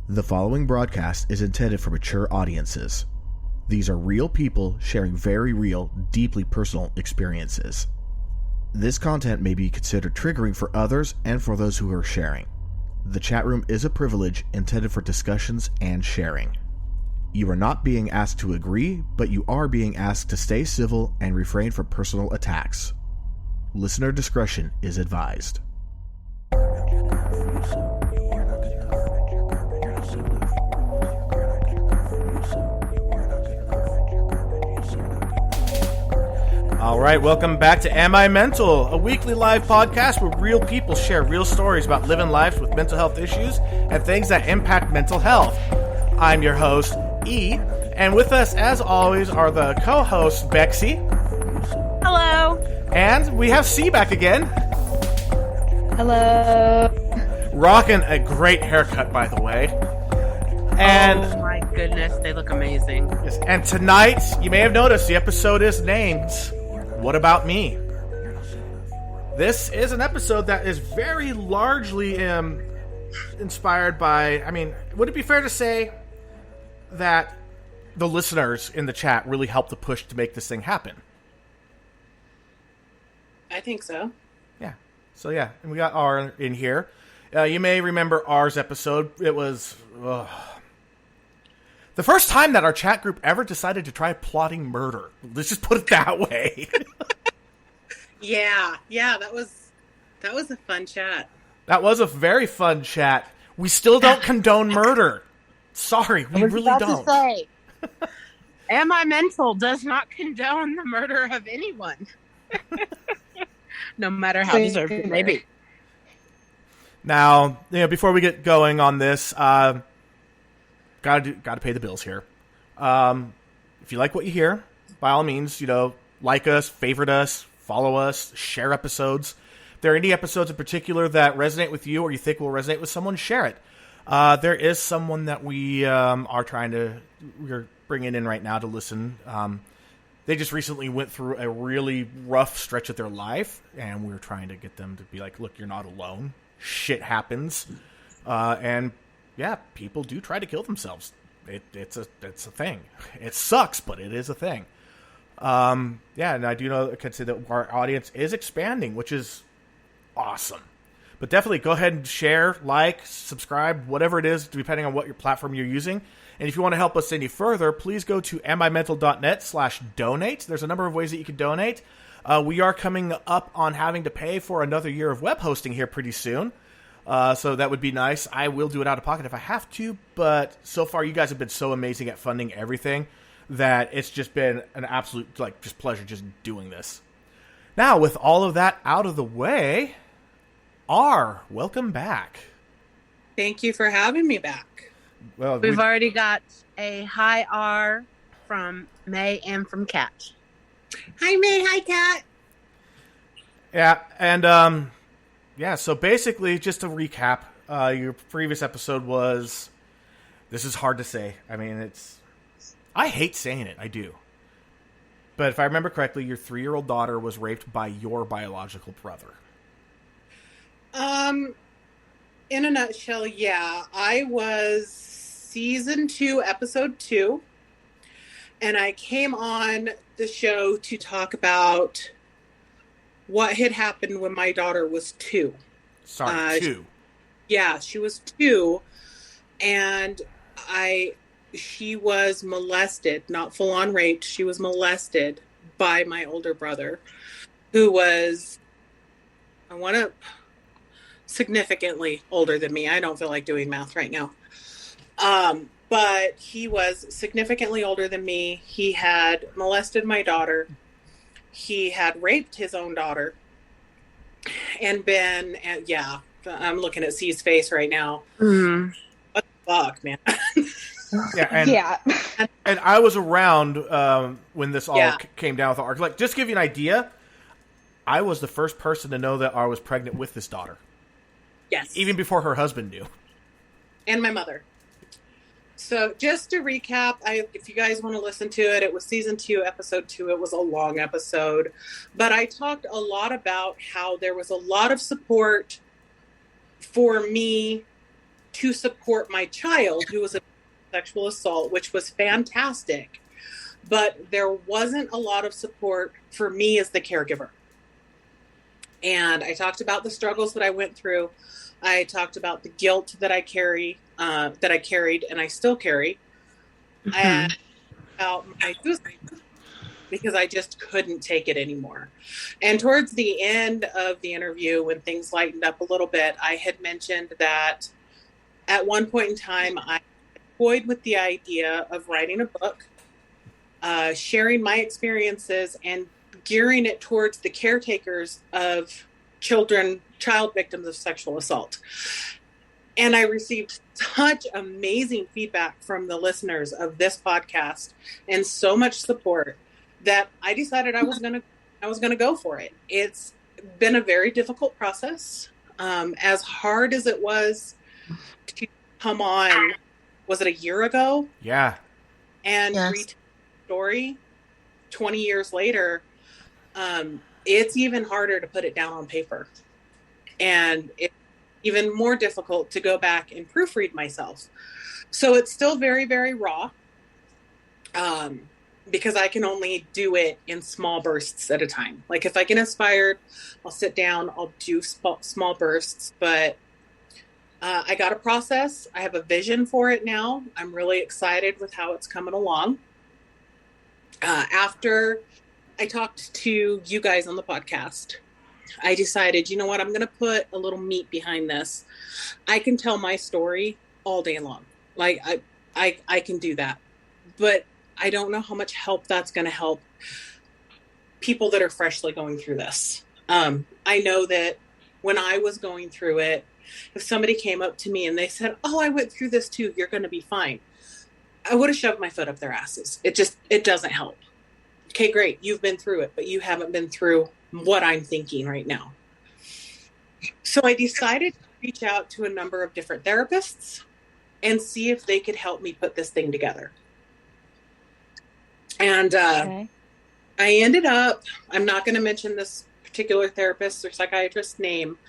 The following broadcast is intended for mature audiences. These are real people sharing very real, deeply personal experiences. This content may be considered triggering for others and for those who are sharing. The chat room is a privilege intended for discussions and sharing. You are not being asked to agree, but you are being asked to stay civil and refrain from personal attacks. Listener discretion is advised. All right, welcome back to Am I Mental, a weekly live podcast where real people share real stories about living lives with mental health issues and things that impact mental health. I'm your host, E, and with us, as always, are the co-hosts, Bexy. Hello. And we have C back again. Hello. Rocking a great haircut, by the way. And oh my goodness, they look amazing. Yes, and tonight, you may have noticed, the episode is named What About Me? This is an episode that is very largely inspired by, would it be fair to say that the listeners in the chat really helped to push to make this thing happen? I think so. Yeah. So yeah, and we got R in here. You may remember R's episode. It was the first time that our chat group ever decided to try plotting murder. Let's just put it that way. Yeah, that was a fun chat. That was a very fun chat. We still don't condone murder. Sorry, we really don't. To say, Am I Mental does not condone the murder of anyone. No matter how deserved it may be. Now, before we get going on this, gotta pay the bills here. If you like what you hear, by all means, like us, favorite us, follow us, share episodes. If there are any episodes in particular that resonate with you or you think will resonate with someone, share it. There is someone that we're bringing in right now to listen. They just recently went through a really rough stretch of their life, and we're trying to get them to be like, look, you're not alone. Shit happens. And yeah, people do try to kill themselves. It's a thing. It sucks, but it is a thing. And I can say that our audience is expanding, which is awesome. But definitely go ahead and share, like, subscribe, whatever it is, depending on what your platform you're using. And if you want to help us any further, please go to amimental.net/donate. There's a number of ways that you can donate. We are coming up on having to pay for another year of web hosting here pretty soon. So that would be nice. I will do it out of pocket if I have to, but so far you guys have been so amazing at funding everything that it's just been an absolute just pleasure just doing this. Now, with all of that out of the way, R, welcome back. Thank you for having me back. Well, we've already got a hi R from May and from Kat. Hi May, hi Kat. Yeah, and so basically, just to recap, your previous episode was, this is hard to say. I hate saying it, I do. But if I remember correctly, your 3-year-old daughter was raped by your biological brother. In a nutshell, yeah. I was season 2, episode 2, and I came on the show to talk about what had happened when my daughter was 2. 2. Yeah, she was 2, and she was molested, not full-on raped. She was molested by my older brother, who was, significantly older than me. I don't feel like doing math right now. But he was significantly older than me. He had molested my daughter. He had raped his own daughter. And I'm looking at C's face right now. Mm. What the fuck, man? And I was around when this all came down with R. Just to give you an idea, I was the first person to know that R was pregnant with this daughter. Yes. Even before her husband knew. And my mother. So just to recap, if you guys want to listen to it, it was season 2, episode 2. It was a long episode. But I talked a lot about how there was a lot of support for me to support my child who was a sexual assault, which was fantastic. But there wasn't a lot of support for me as the caregiver. And I talked about the struggles that I went through. I talked about the guilt that I carried and I still carry. And about my suicide because I just couldn't take it anymore. And towards the end of the interview, when things lightened up a little bit, I had mentioned that at one point in time, I toyed with the idea of writing a book, sharing my experiences and gearing it towards the caretakers of child victims of sexual assault. And I received such amazing feedback from the listeners of this podcast and so much support that I decided I was gonna go for it. It's been a very difficult process. As hard as it was to come on, was it a year ago? Yeah. And Yes. retell the story 20 years later, it's even harder to put it down on paper. And it's even more difficult to go back and proofread myself. So it's still very, very raw. Because I can only do it in small bursts at a time. Like if I get inspired, I'll sit down, I'll do small bursts, but I got a process. I have a vision for it now. I'm really excited with how it's coming along. After I talked to you guys on the podcast, I decided, you know what, I'm going to put a little meat behind this. I can tell my story all day long. Like I can do that, but I don't know how much help that's going to help people that are freshly going through this. I know that when I was going through it, if somebody came up to me and they said, "Oh, I went through this too, you're going to be fine," I would have shoved my foot up their asses. It doesn't help. Okay, great. You've been through it, but you haven't been through what I'm thinking right now. So I decided to reach out to a number of different therapists and see if they could help me put this thing together. And Okay. I ended up, I'm not going to mention this particular therapist or psychiatrist's name.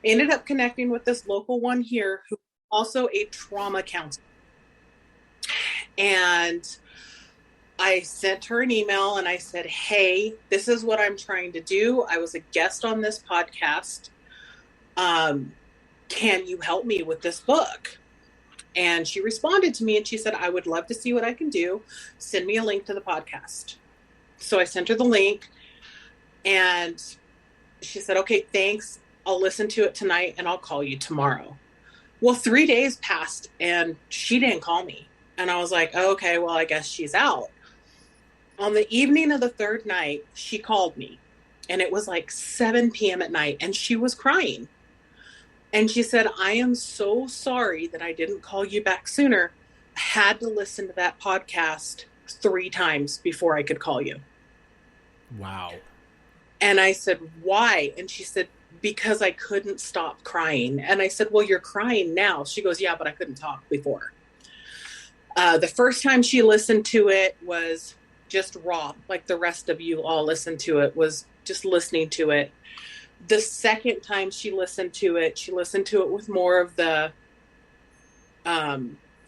I ended up connecting with this local one here who's also a trauma counselor. And I sent her an email and I said, "Hey, this is what I'm trying to do. I was a guest on this podcast. Can you help me with this book?" And she responded to me and she said, "I would love to see what I can do. Send me a link to the podcast." So I sent her the link and she said, "Okay, thanks. I'll listen to it tonight and I'll call you tomorrow." Well, 3 days passed and she didn't call me. And I was like, oh, okay, well, I guess she's out. On the evening of the third night, she called me and it was like 7 p.m. at night and she was crying. And she said, "I am so sorry that I didn't call you back sooner. I had to listen to that podcast 3 times before I could call you." Wow. And I said, "Why?" And she said, "Because I couldn't stop crying." And I said, "Well, you're crying now." She goes, "Yeah, but I couldn't talk before." The first time she listened to it was just raw, like the rest of you all listened to it, was just listening to it. The second time she listened to it with more of the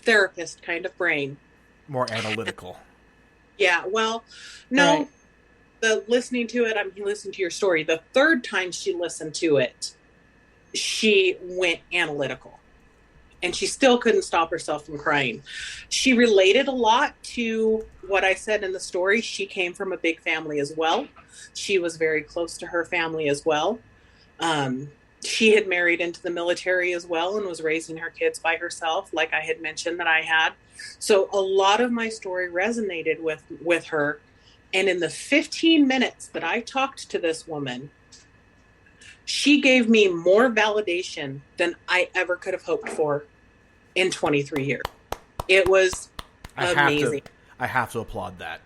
therapist kind of brain. More analytical. Yeah, well, no, Right. the listening to it, I'm listening to your story. The third time she listened to it, she went analytical. And she still couldn't stop herself from crying. She related a lot to what I said in the story. She came from a big family as well. She was very close to her family as well. She had married into the military as well and was raising her kids by herself, like I had mentioned that I had. So a lot of my story resonated with her. And in the 15 minutes that I talked to this woman, she gave me more validation than I ever could have hoped for in 23 years. It was amazing. I have to applaud that.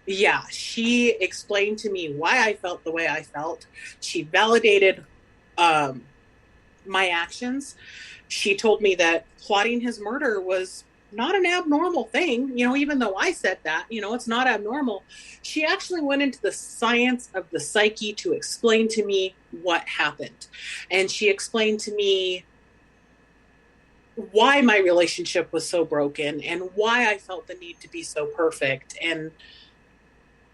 Yeah, she explained to me why I felt the way I felt. She validated my actions. She told me that plotting his murder was not an abnormal thing. You know, even though I said that, you know, it's not abnormal. She actually went into the science of the psyche to explain to me what happened. And she explained to me why my relationship was so broken and why I felt the need to be so perfect and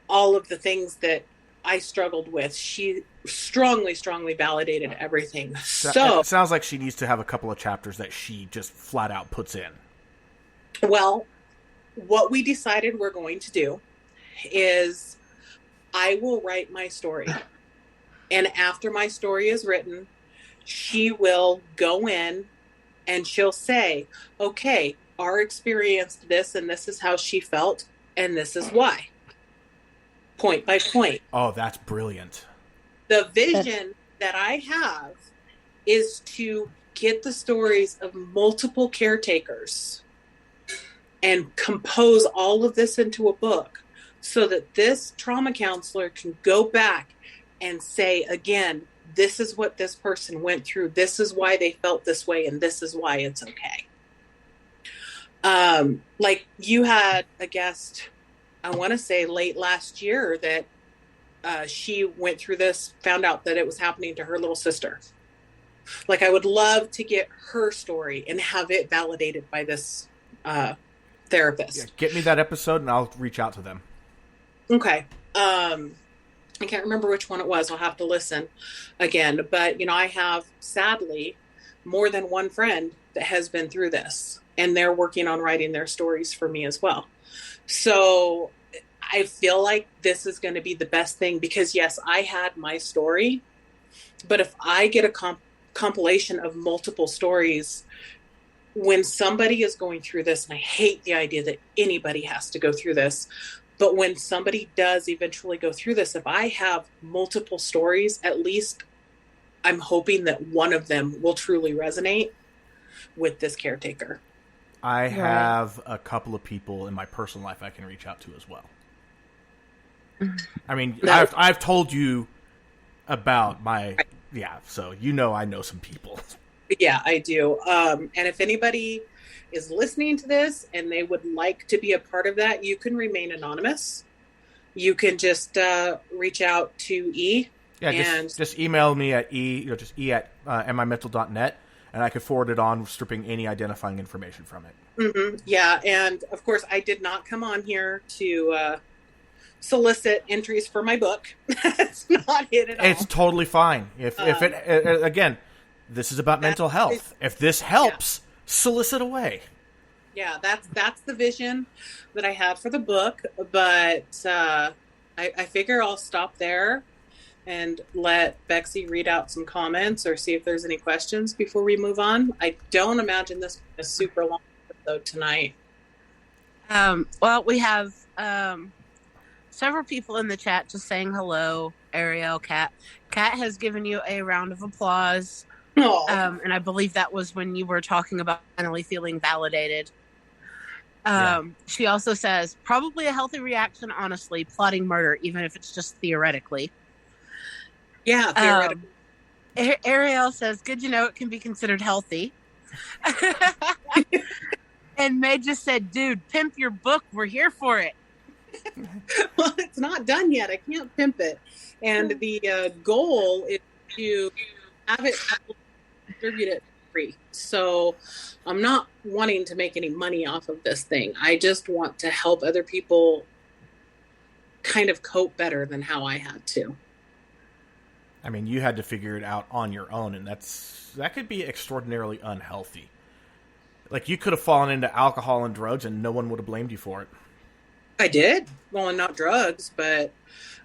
all of the things that I struggled with. She strongly, strongly validated everything. So it sounds like she needs to have a couple of chapters that she just flat out puts in. Well, what we decided we're going to do is I will write my story. And after my story is written, she will go in and she'll say, okay, our experienced this and this is how she felt and this is why. Point by point. Oh, that's brilliant. The vision that I have is to get the stories of multiple caretakers and compose all of this into a book so that this trauma counselor can go back and say, again, this is what this person went through. This is why they felt this way. And this is why it's okay. Like you had a guest, I want to say late last year, that she went through this, found out that it was happening to her little sister. Like I would love to get her story and have it validated by this therapist. Yeah, get me that episode and I'll reach out to them. Okay. I can't remember which one it was. I'll have to listen again. But, I have, sadly, more than one friend that has been through this. And they're working on writing their stories for me as well. So I feel like this is going to be the best thing because, yes, I had my story. But if I get a compilation of multiple stories, when somebody is going through this, and I hate the idea that anybody has to go through this, but when somebody does eventually go through this, if I have multiple stories, at least I'm hoping that one of them will truly resonate with this caretaker. I have a couple of people in my personal life I can reach out to as well. I mean, I've told you about my... Yeah, so I know some people. Yeah, I do. And if anybody is listening to this and they would like to be a part of that, you can remain anonymous. You can just reach out to E. Yeah, and just email me at just e@mimental.net, and I could forward it on, stripping any identifying information from it. Mm-hmm. Yeah, and of course, I did not come on here to solicit entries for my book. It's not it at all. It's totally fine. If it again, this is about mental health. If this helps, solicit away. Yeah, that's the vision that I had for the book. But I figure I'll stop there and let Bexy read out some comments or see if there's any questions before we move on. I don't imagine this is a super long episode tonight. Well, we have several people in the chat just saying hello. Ariel, Kat. Kat has given you a round of applause. And I believe that was when you were talking about finally feeling validated. She also says, probably a healthy reaction, honestly, plotting murder, even if it's just theoretically. Yeah, theoretically. Ariel says, good to know it can be considered healthy. And May just said, dude, pimp your book. We're here for it. Well, it's not done yet. I can't pimp it. And the goal is to have it distribute it free. So I'm not wanting to make any money off of this thing. I just want to help other people kind of cope better than how I had to. I mean, you had to figure it out on your own, and that could be extraordinarily unhealthy. Like, you could have fallen into alcohol and drugs, and no one would have blamed you for it. I did. Well, and not drugs, but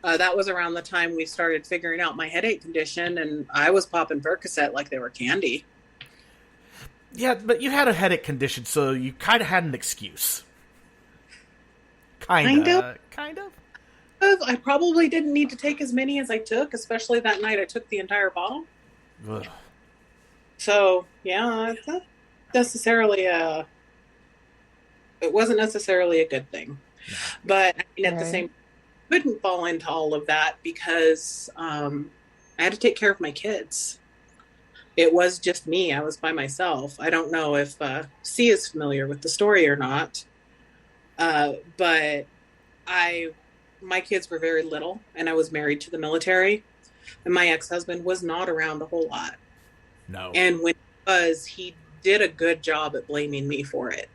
that was around the time we started figuring out my headache condition, and I was popping Percocet like they were candy. Yeah, but you had a headache condition, so you kind of had an excuse. Kind of. I probably didn't need to take as many as I took, especially that night I took the entire bottle. Ugh. So, yeah, it's not necessarily it wasn't necessarily a good thing. No. But I mean, at the same time, I couldn't fall into all of that because I had to take care of my kids. It was just me. I was by myself. I don't know if C is familiar with the story or not. But my kids were very little, and I was married to the military, and my ex-husband was not around a whole lot. No. And when he was, he did a good job at blaming me for it.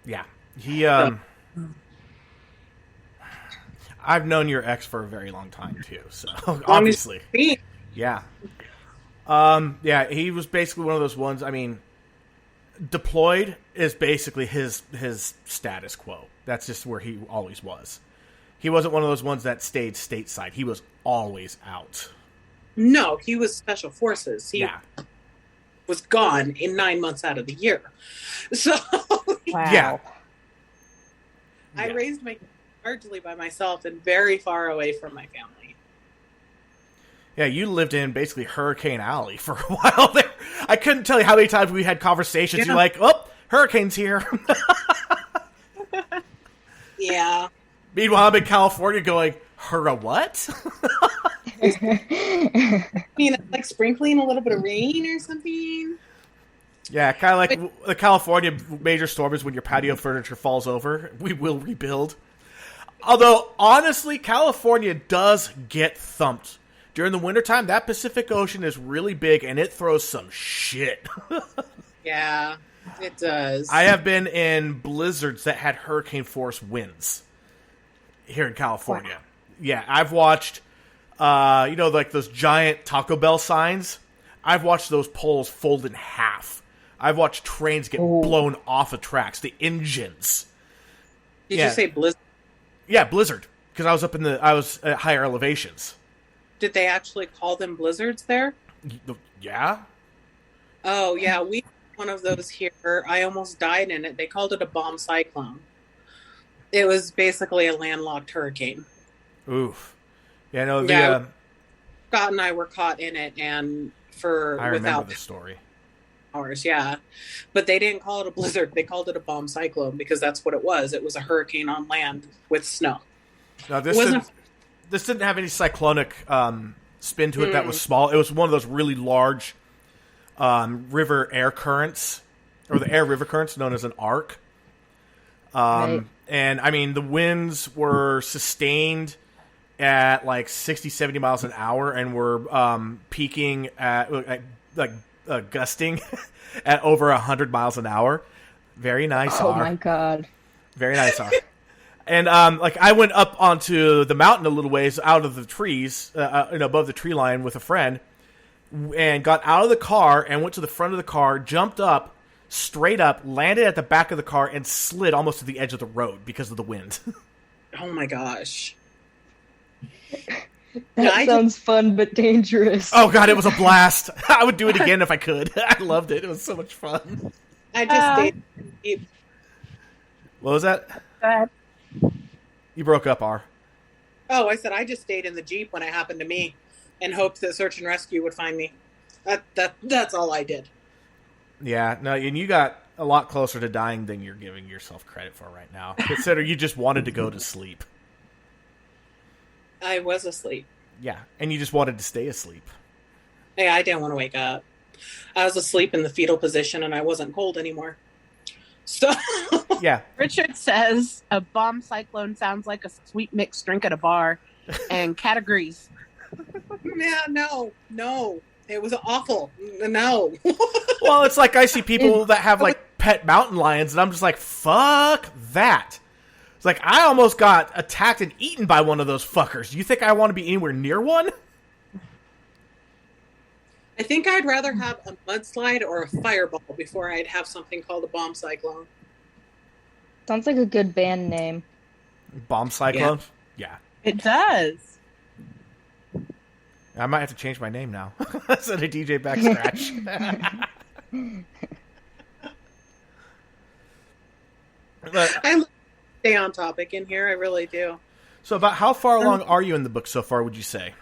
Yeah. I've known your ex for a very long time too, so obviously. Yeah. Yeah, he was basically one of those ones, I mean, deployed is basically his status quo. That's just where he always was. He wasn't one of those ones that stayed stateside. He was always out. No, he was special forces. He was gone in 9 months out of the year. So yeah. I raised my kids largely by myself and very far away from my family. Yeah, you lived in basically Hurricane Alley for a while there. I couldn't tell you how many times we had conversations. You're like, oh, hurricane's here. Yeah. Meanwhile, I'm in California going, a what? I mean, like sprinkling a little bit of rain or something. Yeah, kind of like the California major storm is when your patio furniture falls over. We will rebuild. Although, honestly, California does get thumped. During the wintertime, that Pacific Ocean is really big, and it throws some shit. Yeah, it does. I have been in blizzards that had hurricane-force winds here in California. Wow. Yeah, I've watched, like those giant Taco Bell signs. I've watched those poles fold in half. I've watched trains get blown off of tracks. The engines. Did you say blizzard? Yeah, blizzard. Because I was at higher elevations. Did they actually call them blizzards there? Yeah. Oh, yeah. We had one of those here. I almost died in it. They called it a bomb cyclone. It was basically a landlocked hurricane. Oof. Yeah, no, Scott and I were caught in it, and I remember the story. Hours, yeah. But they didn't call it a blizzard. They called it a bomb cyclone because that's what it was. It was a hurricane on land with snow. No, this didn't have any cyclonic spin to it that was small. It was one of those really large river air currents, or the air river currents known as an arc. Right. And, I mean, the winds were sustained at like 60, 70 miles an hour and were peaking at gusting at over 100 miles an hour. Very nice. Oh, my God. Very nice. And I went up onto the mountain a little ways out of the trees, above the tree line with a friend, and got out of the car and went to the front of the car, jumped up, straight up, landed at the back of the car, and slid almost to the edge of the road because of the wind. Oh my gosh. That sounds fun but dangerous. Oh God, it was a blast. I would do it again if I could. I loved it. It was so much fun. I just stayed. What was that? Go ahead. You broke up, R. Oh, I said I just stayed in the Jeep when it happened to me and hoped that search and rescue would find me. That's all I did. Yeah, no, and you got a lot closer to dying than you're giving yourself credit for right now. Consider you just wanted to go to sleep. I was asleep. Yeah, and you just wanted to stay asleep. Hey, I didn't want to wake up. I was asleep in the fetal position and I wasn't cold anymore. So yeah. Richard says a bomb cyclone sounds like a sweet mixed drink at a bar, and Cat agrees. Yeah, no. It was awful. No. Well, it's like I see people that have like pet mountain lions, and I'm just like, fuck that. It's like I almost got attacked and eaten by one of those fuckers. You think I want to be anywhere near one? I think I'd rather have a mudslide or a fireball before I'd have something called a bomb cyclone. Sounds like a good band name. Bomb cyclone? Yeah. It does. I might have to change my name now. Instead of DJ Backscratch. I stay on topic in here. I really do. So about how far along are you in the book so far, would you say?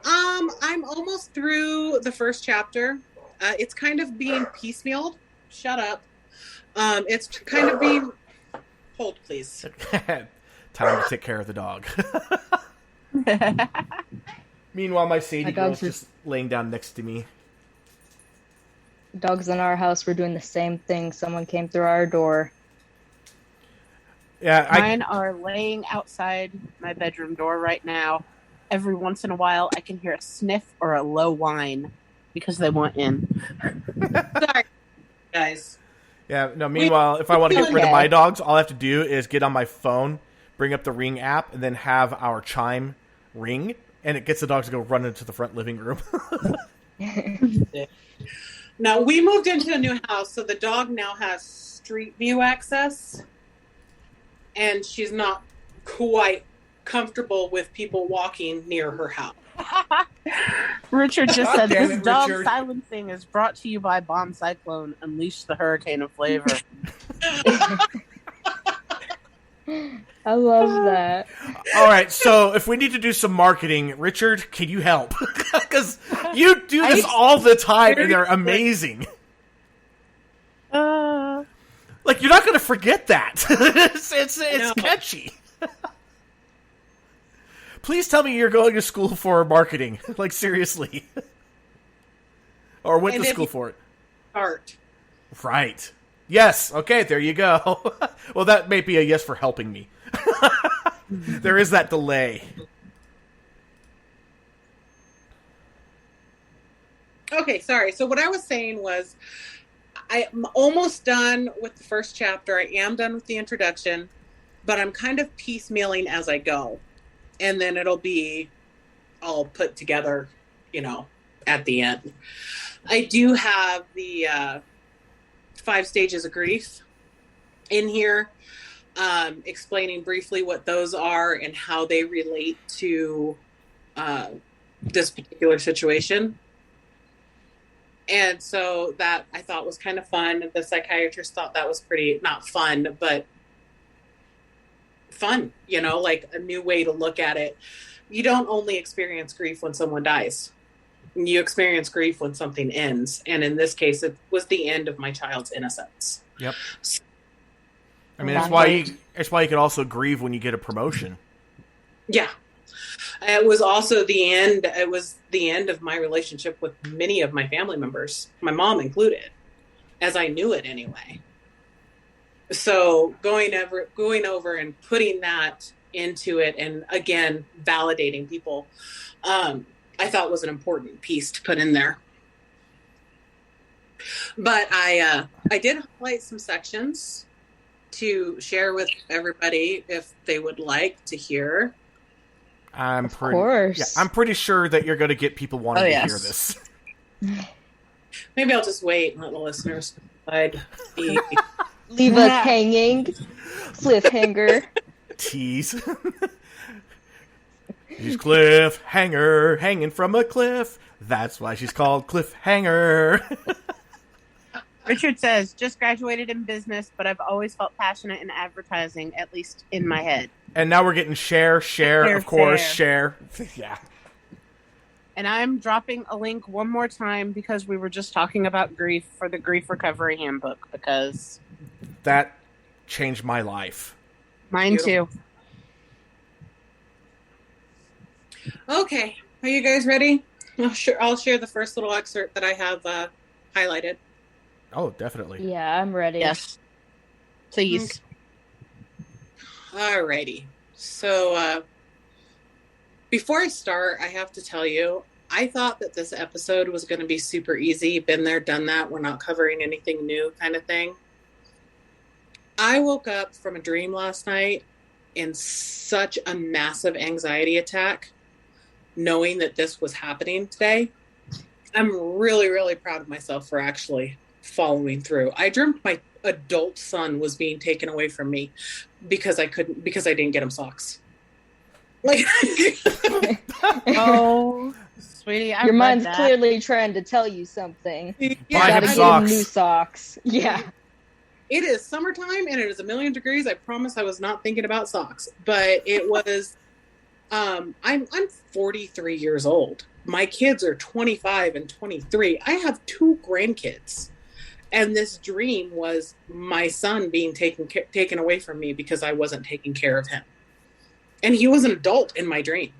I'm almost through the first chapter. It's kind of being piecemealed. Shut up. It's kind of being... Hold, please. Time to take care of the dog. Meanwhile, my Sadie girl's just laying down next to me. Dogs in our house were doing the same thing. Someone came through our door. Yeah, Mine are laying outside my bedroom door right now. Every once in a while, I can hear a sniff or a low whine. because they want in. Sorry, guys. Yeah, no, meanwhile, if I want to get rid of my dogs, all I have to do is get on my phone, bring up the Ring app, and then have our chime ring, and it gets the dogs to go run into the front living room. Now, we moved into a new house, so the dog now has street view access, and she's not quite comfortable with people walking near her house. Richard just said, Damn this it, dog Richard. silencing is brought to you by Bomb Cyclone. Unleash the hurricane of flavor. I love that. All right, so if we need to do some marketing, Richard, can you help? Because you do this all the time, and they're amazing. Like, you're not going to forget that. It's No. catchy. Please tell me you're going to school for marketing. Like, seriously. Or went And to if school you- for it. Art. Right. Yes. Okay, there you go. Well, that may be a yes for helping me. There is that delay. Okay, sorry. So what I was saying was I'm almost done with the first chapter. I am done with the introduction, but I'm kind of piecemealing as I go. And then it'll be all put together, at the end. I do have the 5 stages of grief in here, explaining briefly what those are and how they relate to this particular situation. And so that I thought was kind of fun. The psychiatrist thought that was pretty, not fun, but fun, like a new way to look at it. You don't only experience grief when someone dies. You experience grief when something ends. And in this case, it was the end of my child's innocence. Yep. I mean, that's why you can also grieve when you get a promotion. Yeah. It was also the end. It was the end of my relationship with many of my family members, my mom included, as I knew it anyway. So going over and putting that into it, and again validating people, I thought was an important piece to put in there. But I did highlight some sections to share with everybody if they would like to hear. Of course. Yeah, I'm pretty sure that you're going to get people wanting to hear this. Maybe I'll just wait and let the listeners decide. Leave us hanging. Cliffhanger. Tease. She's cliffhanger, hanging from a cliff. That's why she's called Cliffhanger. Richard says, just graduated in business, but I've always felt passionate in advertising, at least in my head. And now we're getting share, of course, share. Yeah. And I'm dropping a link one more time because we were just talking about grief for the Grief Recovery Handbook, because That changed my life. mine too. Okay, are you guys ready? I'll share the first little excerpt that I have highlighted. Oh, definitely. Yeah, I'm ready. Yes. Please. Alrighty. So before I start, I have to tell you, I thought that this episode was going to be super easy. Been there, done that. We're not covering anything new kind of thing. I woke up from a dream last night in such a massive anxiety attack, knowing that this was happening today. I'm really, really proud of myself for actually following through. I dreamt my adult son was being taken away from me because I didn't get him socks. Like, Oh, sweetie, Your mind's clearly trying to tell you something. Buy Gotta him get him socks. new socks. Yeah. it is summertime and it is 1,000,000 degrees. I promise I was not thinking about socks, but it was. I'm 43 years old. My kids are 25 and 23. I have 2 grandkids. And this dream was my son being taken away from me because I wasn't taking care of him. And he was an adult in my dream.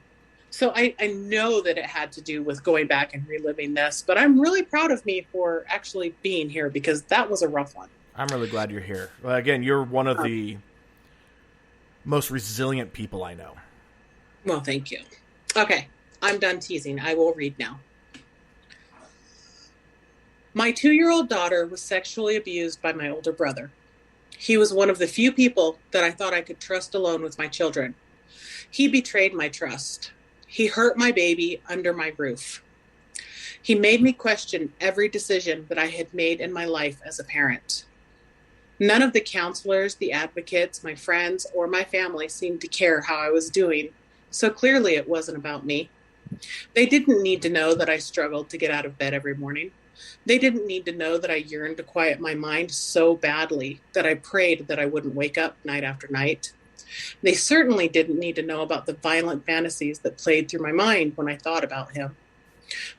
So I know that it had to do with going back and reliving this, but I'm really proud of me for actually being here because that was a rough one. I'm really glad you're here. Well, again, you're one of the most resilient people I know. Well, thank you. Okay, I'm done teasing. I will read now. My 2-year-old daughter was sexually abused by my older brother. He was one of the few people that I thought I could trust alone with my children. He betrayed my trust. He hurt my baby under my roof. He made me question every decision that I had made in my life as a parent. None of the counselors, the advocates, my friends, or my family seemed to care how I was doing, so clearly it wasn't about me. They didn't need to know that I struggled to get out of bed every morning. They didn't need to know that I yearned to quiet my mind so badly that I prayed that I wouldn't wake up night after night. They certainly didn't need to know about the violent fantasies that played through my mind when I thought about him.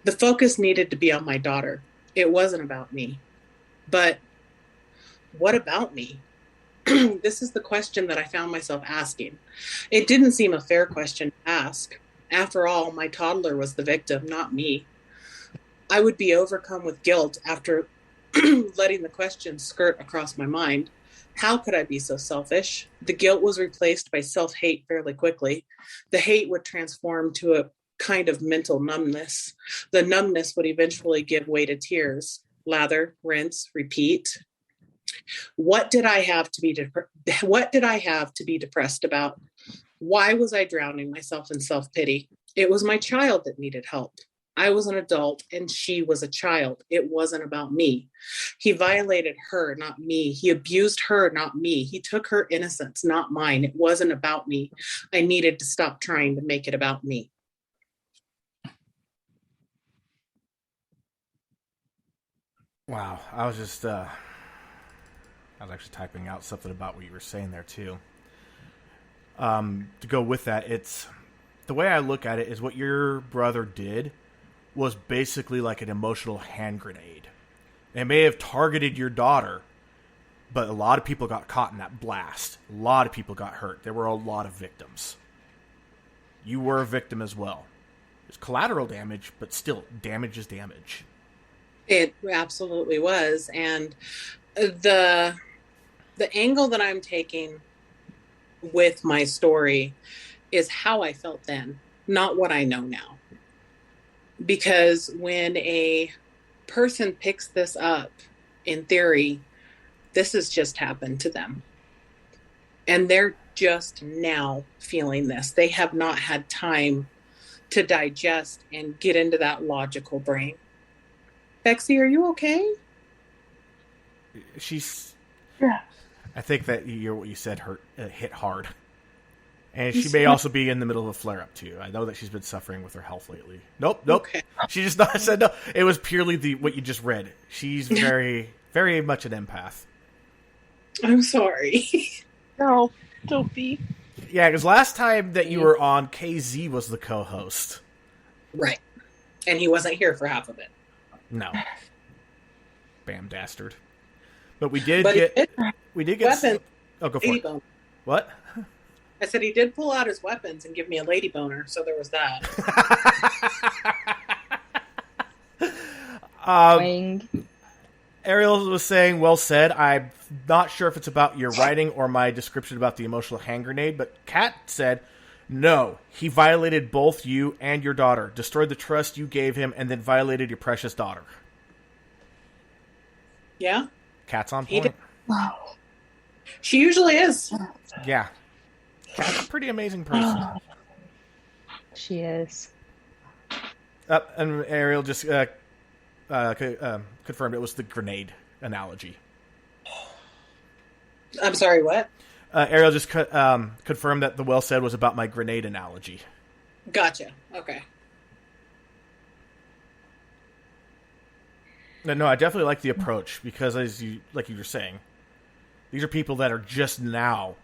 The focus needed to be on my daughter. It wasn't about me. But what about me? This is the question that I found myself asking. It didn't seem a fair question to ask. After all, my toddler was the victim, not me. I would be overcome with guilt after letting the question skirt across my mind. How could I be so selfish? The guilt was replaced by self-hate fairly quickly. The hate would transform to a kind of mental numbness. The numbness would eventually give way to tears. Lather, rinse, repeat. What did I have to be depressed about? Why was I drowning myself in self-pity? It was my child that needed help. I was an adult and she was a child. It wasn't about me. He violated her, not me. He abused her, not me. He took her innocence, not mine. It wasn't about me. I needed to stop trying to make it about me. Wow. I was actually typing out something about what you were saying there too. To go with that, it's the way I look at it is what your brother did was basically like an emotional hand grenade. It may have targeted your daughter, but a lot of people got caught in that blast. A lot of people got hurt. There were a lot of victims. You were a victim as well. It's collateral damage, but still, damage is damage. It absolutely was. And the angle that I'm taking with my story is how I felt then, not what I know now. Because when a person picks this up, in theory, this has just happened to them. And they're just now feeling this. They have not had time to digest and get into that logical brain. Bexy, are you okay? She's... Yeah. I think that what you said hit hard. And she may also be in the middle of a flare-up, too. I know that she's been suffering with her health lately. Nope. Okay. She just said no. It was purely what you just read. She's very, very much an empath. I'm sorry. No, don't be. Yeah, because last time that you were on, KZ was the co-host. Right. And he wasn't here for half of it. No. Bam dastard. But we did get weapons. Oh, go for it. Bone. What? I said he did pull out his weapons and give me a lady boner, so there was that. Ariel was saying, well said. I'm not sure if it's about your writing or my description about the emotional hand grenade, but Kat said, no, he violated both you and your daughter, destroyed the trust you gave him, and then violated your precious daughter. Yeah? Kat's on point. Wow. She usually is. Yeah. Kat's a pretty amazing person. She is. And Ariel just confirmed it was the grenade analogy. I'm sorry, what? Ariel just confirmed that the well said was about my grenade analogy. Gotcha. Okay. No, I definitely like the approach because, like you were saying, these are people that are just now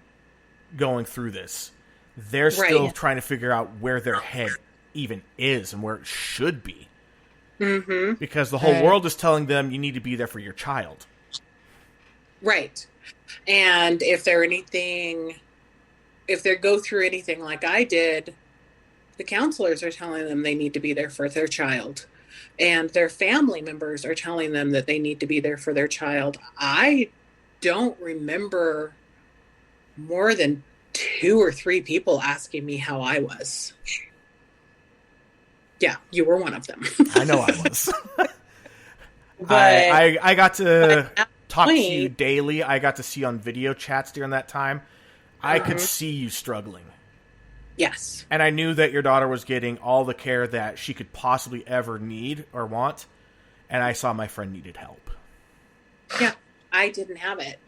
going through this. They're still trying to figure out where their head even is and where it should be. Mm-hmm. Because the whole world is telling them you need to be there for your child. Right. And if they go through anything like I did, the counselors are telling them they need to be there for their child. And their family members are telling them that they need to be there for their child. I don't remember more than 2 or 3 people asking me how I was. Yeah, you were one of them. I know I was. But I got to at talk to point- you daily. I got to see you on video chats during that time. I could see you struggling. yes. And I knew that your daughter was getting all the care that she could possibly ever need or want. And I saw my friend needed help. Yeah, I didn't have it.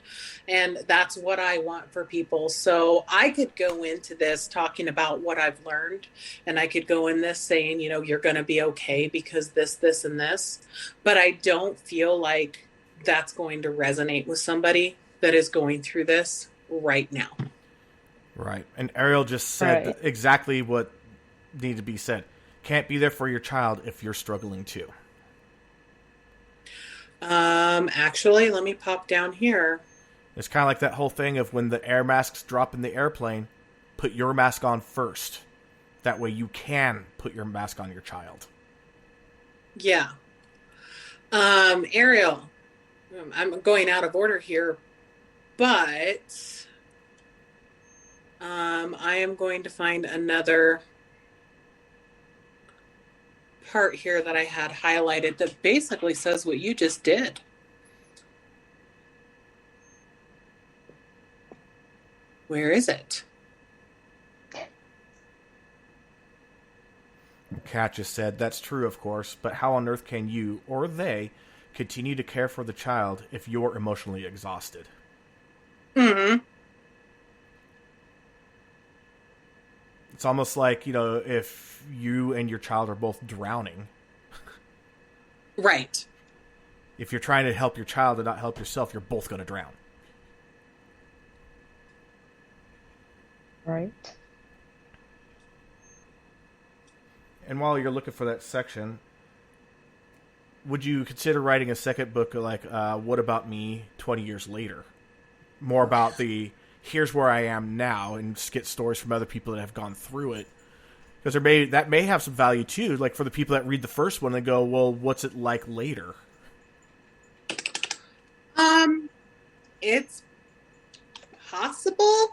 And that's what I want for people. So I could go into this talking about what I've learned. And I could go in this saying, you know, you're going to be okay because this, and this. But I don't feel like that's going to resonate with somebody that is going through this right now. Right. And Ariel just said Right. exactly what needed to be said. Can't be there for your child if you're struggling too. Actually, let me pop down here. It's kind of like that whole thing of when the air masks drop in the airplane, put your mask on first. That way you can put your mask on your child. Yeah. Ariel, I'm going out of order here, but I am going to find another part here that I had highlighted that basically says what you just did. Where is it? Kat just said, that's true, of course, but how on earth can you, or they, continue to care for the child if you're emotionally exhausted? Mm-hmm. It's almost like, you know, if you and your child are both drowning, Right. if you're trying to help your child and not help yourself, you're both going to drown. Right. And while you're looking for that section, would you consider writing a second book like What About Me 20 Years Later? More about the here's where I am now and just get stories from other people that have gone through it. Because that may have some value too, like for the people that read the first one and go, well, what's it like later? It's possible.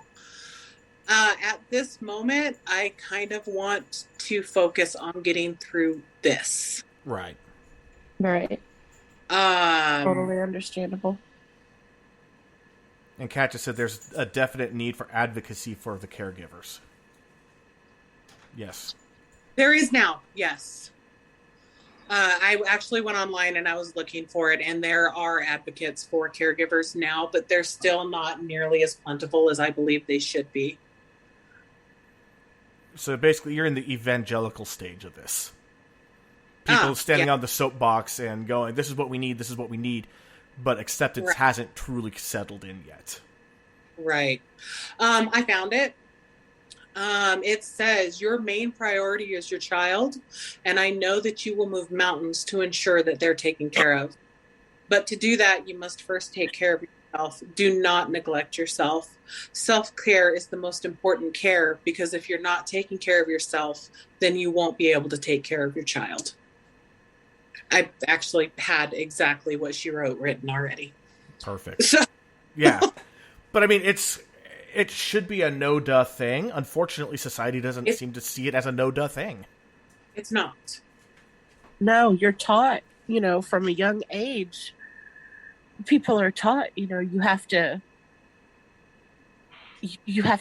At this moment, I kind of want to focus on getting through this. Right. Right. Totally understandable. And Kat just said there's a definite need for advocacy for the caregivers. Yes. There is now, yes. I actually went online and I was looking for it, and there are advocates for caregivers now, but they're still not nearly as plentiful as I believe they should be. So basically, you're in the evangelical stage of this. People standing on the soapbox and going, this is what we need, this is what we need. But acceptance hasn't truly settled in yet. Right. I found it. It says, your main priority is your child, and I know that you will move mountains to ensure that they're taken care of. But to do that, you must first take care of yourself. Do not neglect yourself. Self-care is the most important care, because if you're not taking care of yourself, then you won't be able to take care of your child. I actually had exactly what she wrote written already. Perfect. So, Yeah. But I mean, it should be a no-duh thing. Unfortunately, society doesn't seem to see it as a no-duh thing. it's not. No, you're taught, from a young age. People are taught, you have to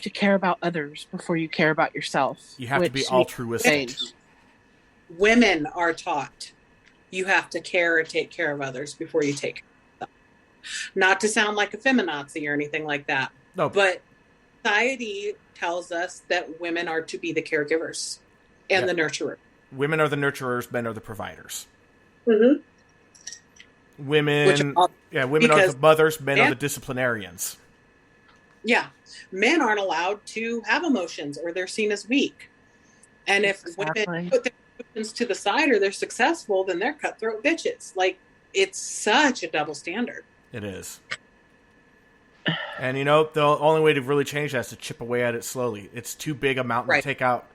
care about others before you care about yourself. You have to be altruistic. Women are taught you have to care and take care of others before you take care of yourself. Not to sound like a feminazi or anything like that. No. But society tells us that women are to be the caregivers and the nurturer. Women are the nurturers, men are the providers. Mm-hmm. Women are the mothers, men are the disciplinarians. Yeah. Men aren't allowed to have emotions, or they're seen as weak. And if women put their emotions to the side or they're successful, then they're cutthroat bitches. Like, it's such a double standard. It is. And the only way to really change that is to chip away at it slowly. It's too big a mountain to take out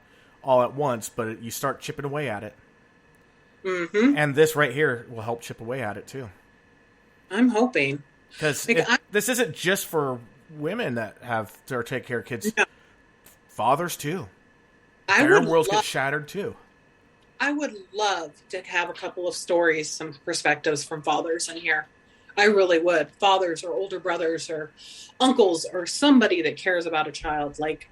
all at once, but you start chipping away at it. Mm-hmm. And this right here will help chip away at it too. I'm hoping. Because this isn't just for women that have to take care of kids. No. Fathers too. Their worlds get shattered too. I would love to have a couple of stories, some perspectives from fathers in here. I really would. Fathers or older brothers or uncles or somebody that cares about a child. Like,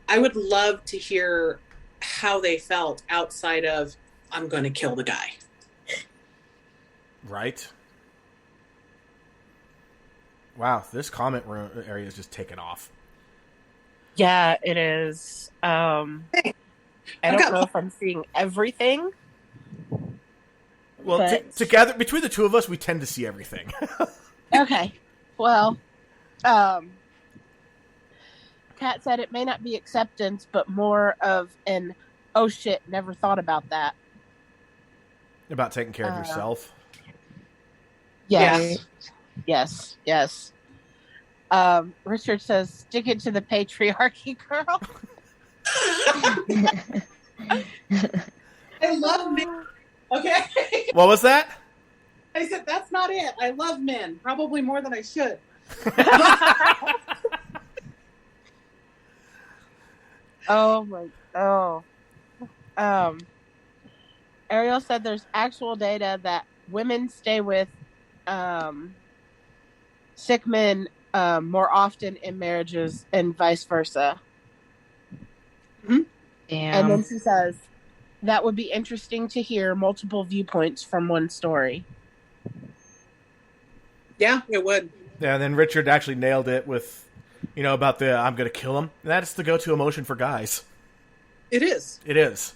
I would love to hear how they felt outside of, I'm going to kill the guy. Right. Wow, this comment room area is just taking off. Yeah, it is. I don't know if I'm seeing everything. Well, but... together, between the two of us, we tend to see everything. Okay. Well, Kat said it may not be acceptance, but more of an, oh shit, never thought about that. About taking care of yourself? Yes. Yes. Yes. Richard says, stick it to the patriarchy, girl. I love men. Okay. What was that? I said, that's not it. I love men. Probably more than I should. Ariel said there's actual data that women stay with sick men more often in marriages and vice versa. Damn. And then she says, that would be interesting to hear multiple viewpoints from one story. Yeah, it would. Yeah, and then Richard actually nailed it with, about the I'm going to kill him. That's the go-to emotion for guys. It is. It is.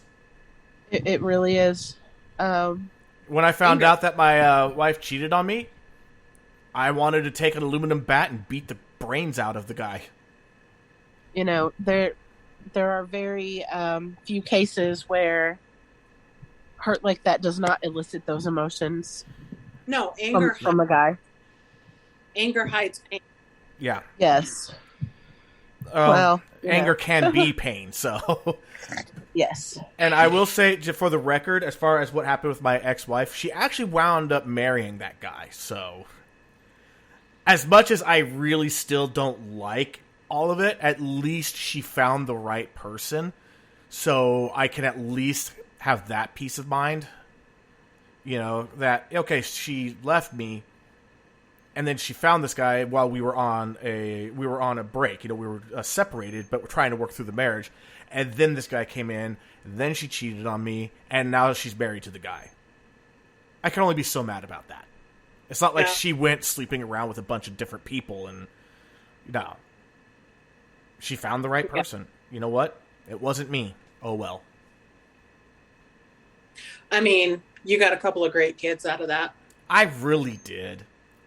It really is. When I found out that my wife cheated on me, I wanted to take an aluminum bat and beat the brains out of the guy. There are very few cases where hurt like that does not elicit those emotions. No, anger from a guy. Anger hides pain. Yeah. Yes. Anger can be pain, so. Yes. And I will say, for the record, as far as what happened with my ex-wife, she actually wound up marrying that guy, so. As much as I really still don't like all of it, at least she found the right person, so I can at least have that peace of mind. That, okay, she left me, and then she found this guy while we were on a break. We were separated, but we're trying to work through the marriage. And then this guy came in, then she cheated on me, and now she's married to the guy. I can only be so mad about that. It's not like she went sleeping around with a bunch of different people, and no. She found the right person. You know what? It wasn't me. Oh, well. I mean, you got a couple of great kids out of that. I really did.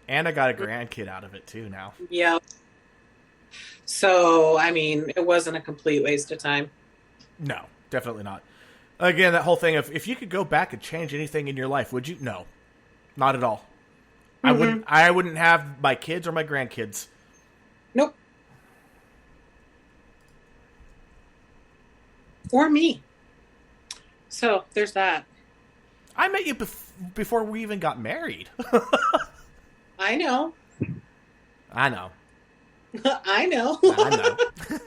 And I got a grandkid out of it, too, now. Yeah. So, I mean, it wasn't a complete waste of time. No, definitely not. Again, that whole thing of, if you could go back and change anything in your life, would you? No. Not at all. Mm-hmm. I wouldn't have my kids or my grandkids. Nope. Or me. So, there's that. I met you before we even got married. I know. I know. I know. I know.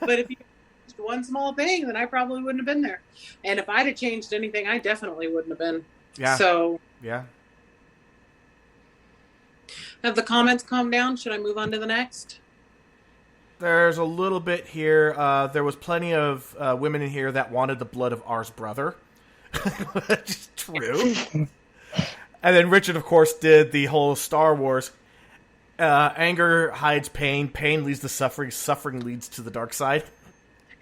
But if you changed one small thing, then I probably wouldn't have been there. And if I'd have changed anything, I definitely wouldn't have been. Yeah. So. Yeah. Have the comments calmed down? Should I move on to the next? There's a little bit here. There was plenty of women in here that wanted the blood of ours brother. Which is true. And then Richard, of course, did the whole Star Wars. Anger hides pain. Pain leads to suffering. Suffering leads to the dark side.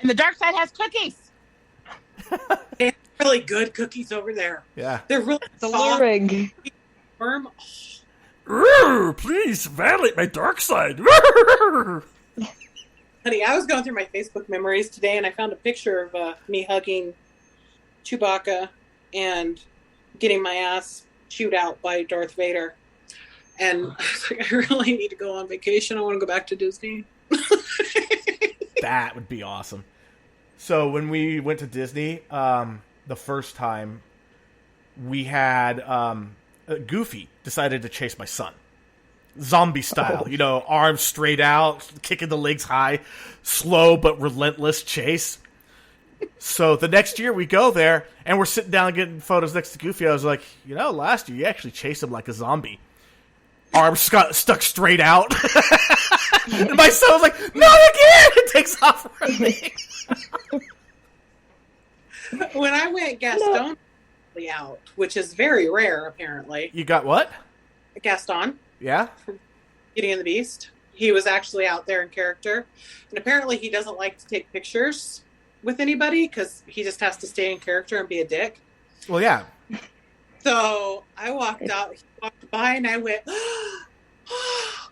And the dark side has cookies. They have really good cookies over there. Yeah. They're really alluring. Firm. Please validate my dark side. Honey, I was going through my Facebook memories today, and I found a picture of me hugging Chewbacca and getting my ass chewed out by Darth Vader. And I was like, I really need to go on vacation. I want to go back to Disney. That would be awesome. So when we went to Disney, the first time, we had Goofy decided to chase my son. Zombie style, arms straight out, kicking the legs high, slow but relentless chase. So the next year we go there, and we're sitting down getting photos next to Goofy. I was like, last year you actually chased him like a zombie. Arms stuck straight out. And my son was like, not again! It takes off running. When I went Gaston out, which is very rare, apparently. You got what? Gaston. Yeah? Beauty and the Beast. He was actually out there in character. And apparently he doesn't like to take pictures with anybody because he just has to stay in character and be a dick. Well, yeah. So I walked out, he walked by, and I went, oh,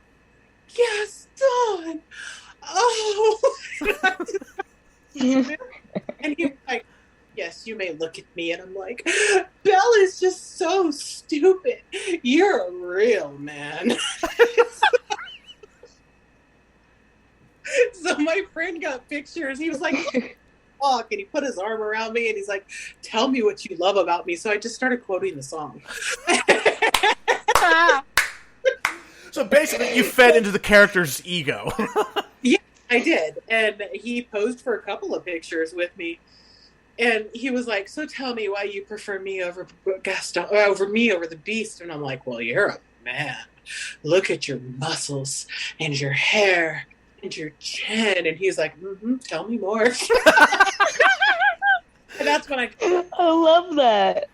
Gaston! Oh! And he was like, yes, you may look at me. And I'm like, Belle is just so stupid. You're a real man. So my friend got pictures. He was like, fuck, and he put his arm around me and he's like, tell me what you love about me. So I just started quoting the song. So basically you fed into the character's ego. Yeah, I did. And he posed for a couple of pictures with me. And he was like, so tell me why you prefer me over Gaston, over me over the Beast. And I'm like, well, you're a man. Look at your muscles and your hair and your chin. And he's like, tell me more. And that's when I love that.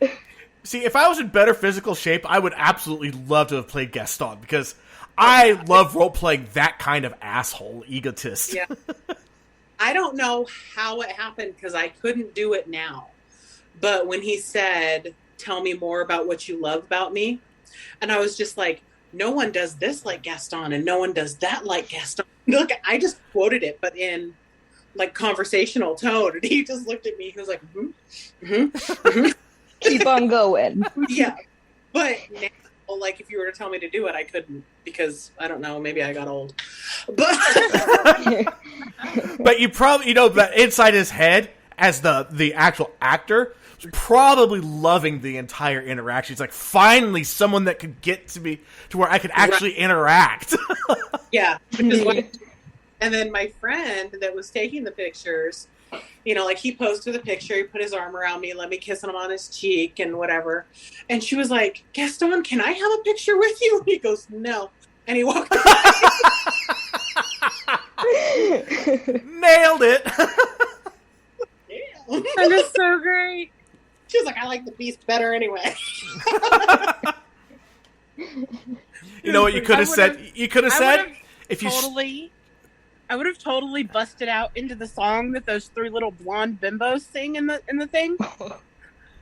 See, if I was in better physical shape, I would absolutely love to have played Gaston because I love role-playing that kind of asshole egotist. Yeah. I don't know how it happened because I couldn't do it now. But when he said, tell me more about what you love about me. And I was just like, no one does this like Gaston and no one does that like Gaston. Look, I just quoted it, but in like conversational tone. And he just looked at me. He was like, Keep on going. Yeah. But now, like, if you were to tell me to do it, I couldn't because, I don't know, maybe I got old. But but you probably, that inside his head, as the actual actor, was probably loving the entire interaction. It's like, finally, someone that could get to me to where I could actually interact. Yeah. Which is what, and then my friend that was taking the pictures, like he posed for the picture, he put his arm around me, let me kiss him on his cheek and whatever. And she was like, Gaston, can I have a picture with you? And he goes, no. And he walked away. Nailed it. Damn. That is so great. She was like, I like the Beast better anyway. You know what you could have said? You could have said, if you... I would have totally busted out into the song that those three little blonde bimbos sing in the thing.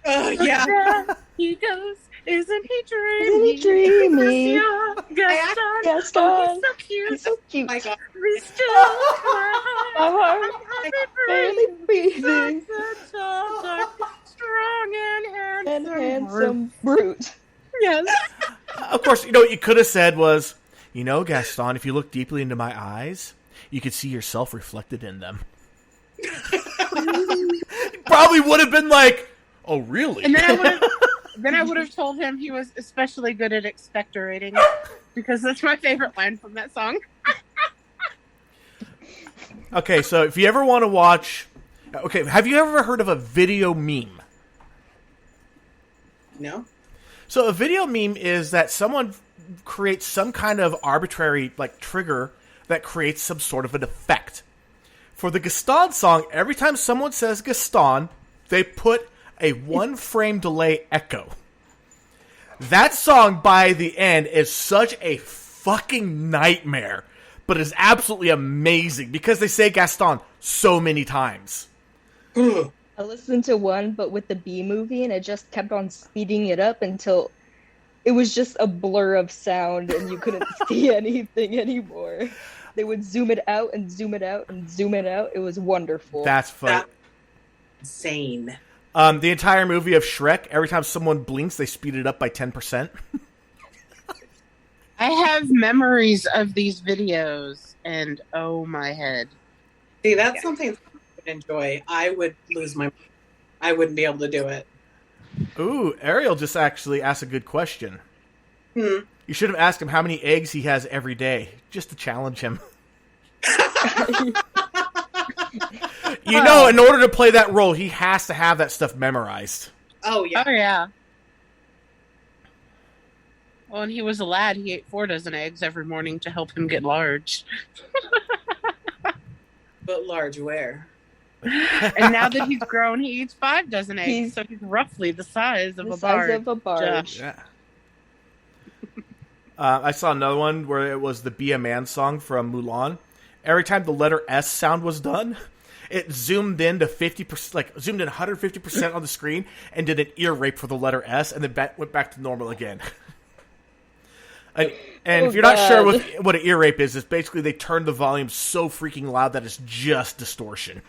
Yeah. He goes, isn't he Isn't he dreamy? Gaston. Gaston. Oh, he's so cute. He's so cute. My God. Still, My heart barely breathing. Strong and And handsome. handsome brute. Yes. Of course, what you could have said was, Gaston, if you look deeply into my eyes, you could see yourself reflected in them. Probably would have been like, oh, really? And then I would have told him he was especially good at expectorating because that's my favorite line from that song. Okay, so if you ever want to watch... Okay, have you ever heard of a video meme? No. So a video meme is that someone creates some kind of arbitrary trigger that creates some sort of an effect. For the Gaston song, every time someone says Gaston, they put a 1-frame delay echo. That song by the end is such a fucking nightmare, but is absolutely amazing because they say Gaston so many times. I listened to one, but with the B movie, and it just kept on speeding it up until it was just a blur of sound and you couldn't see anything anymore. They would zoom it out and zoom it out and zoom it out. It was wonderful. That's funny. That's insane. The entire movie of Shrek, every time someone blinks, they speed it up by 10%. I have memories of these videos, and oh my head. See, that's something I would enjoy. I would lose my... I wouldn't be able to do it. Ooh, Ariel just actually asked a good question. You should have asked him how many eggs he has every day, just to challenge him. You know, in order to play that role, he has to have that stuff memorized. Oh, yeah. Oh, yeah. Well, when he was a lad, he ate 4 dozen eggs every morning to help him get large. But large where? And now that he's grown, he eats 5 dozen eggs, He's so he's roughly the size of the a size barge. of a barge. Yeah. I saw another one where it was the Be a Man song from Mulan. Every time the letter S sound was done, it zoomed in to 50%, like zoomed in 150% on the screen and did an ear rape for the letter S and then went back to normal again. And if you're not sure what an ear rape is, it's basically they turn the volume so freaking loud that it's just distortion.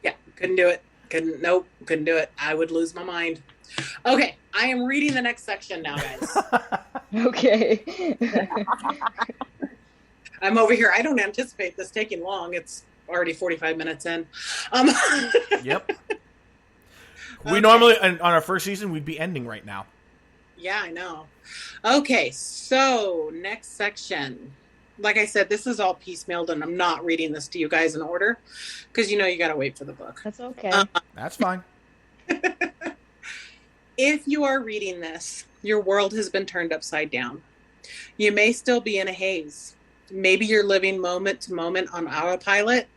Yeah, couldn't do it. Couldn't do it. I would lose my mind. Okay, I am reading the next section now, guys. Okay. I'm over here. I don't anticipate this taking long. It's already 45 minutes in. Yep. We normally, on our first season, we'd be ending right now. Yeah, I know. Okay, so next section. Like I said, this is all piecemealed, and I'm not reading this to you guys in order because you got to wait for the book. That's okay. That's fine. If you are reading this, your world has been turned upside down. You may still be in a haze. Maybe you're living moment to moment on autopilot.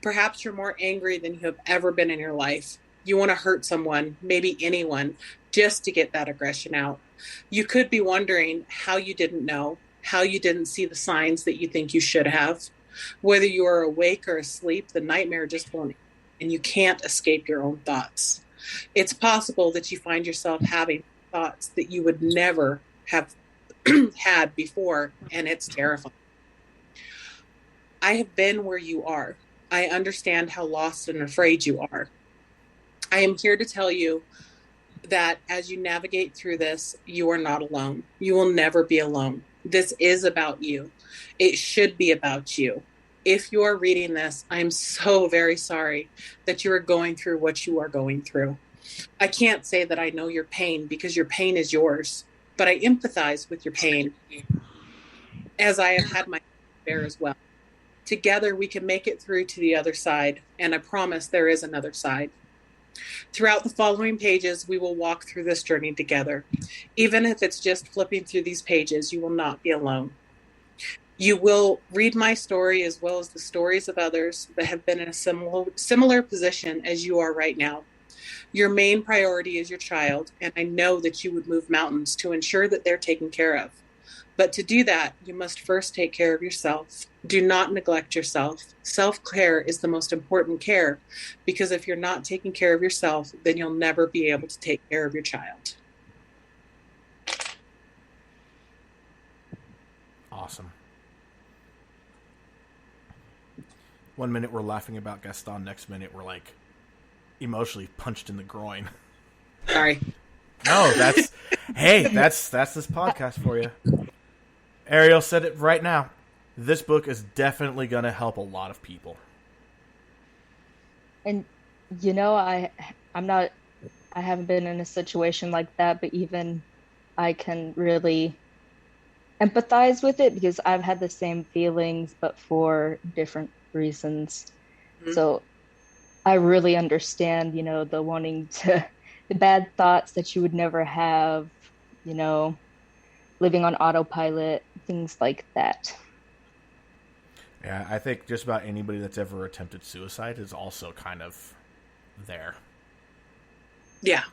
Perhaps you're more angry than you have ever been in your life. You want to hurt someone, maybe anyone, just to get that aggression out. You could be wondering how you didn't know, how you didn't see the signs that you think you should have. Whether you are awake or asleep, the nightmare just won't, and you can't escape your own thoughts. It's possible that you find yourself having thoughts that you would never have had before, and it's terrifying. I have been where you are. I understand how lost and afraid you are. I am here to tell you that as you navigate through this, you are not alone. You will never be alone. This is about you. It should be about you. If you are reading this, I'm so very sorry that you are going through what you are going through. I can't say that I know your pain because your pain is yours, but I empathize with your pain as I have had my share as well. Together we can make it through to the other side, and I promise there is another side. Throughout the following pages, we will walk through this journey together. Even if it's just flipping through these pages, you will not be alone. You will read my story as well as the stories of others that have been in a similar position as you are right now. Your main priority is your child, and I know that you would move mountains to ensure that they're taken care of. But to do that, you must first take care of yourself. Do not neglect yourself. Self-care is the most important care, because if you're not taking care of yourself, then you'll never be able to take care of your child. Awesome. One minute we're laughing about Gaston, next minute we're like emotionally punched in the groin. Sorry. No, that's this podcast for you. Ariel said it right now. This book is definitely going to help a lot of people. And I haven't been in a situation like that, but even I can really empathize with it because I've had the same feelings, but for different reasons. Mm-hmm. So I really understand, the wanting to, the bad thoughts that you would never have, living on autopilot, things like that. Yeah, I think just about anybody that's ever attempted suicide is also kind of there. Yeah.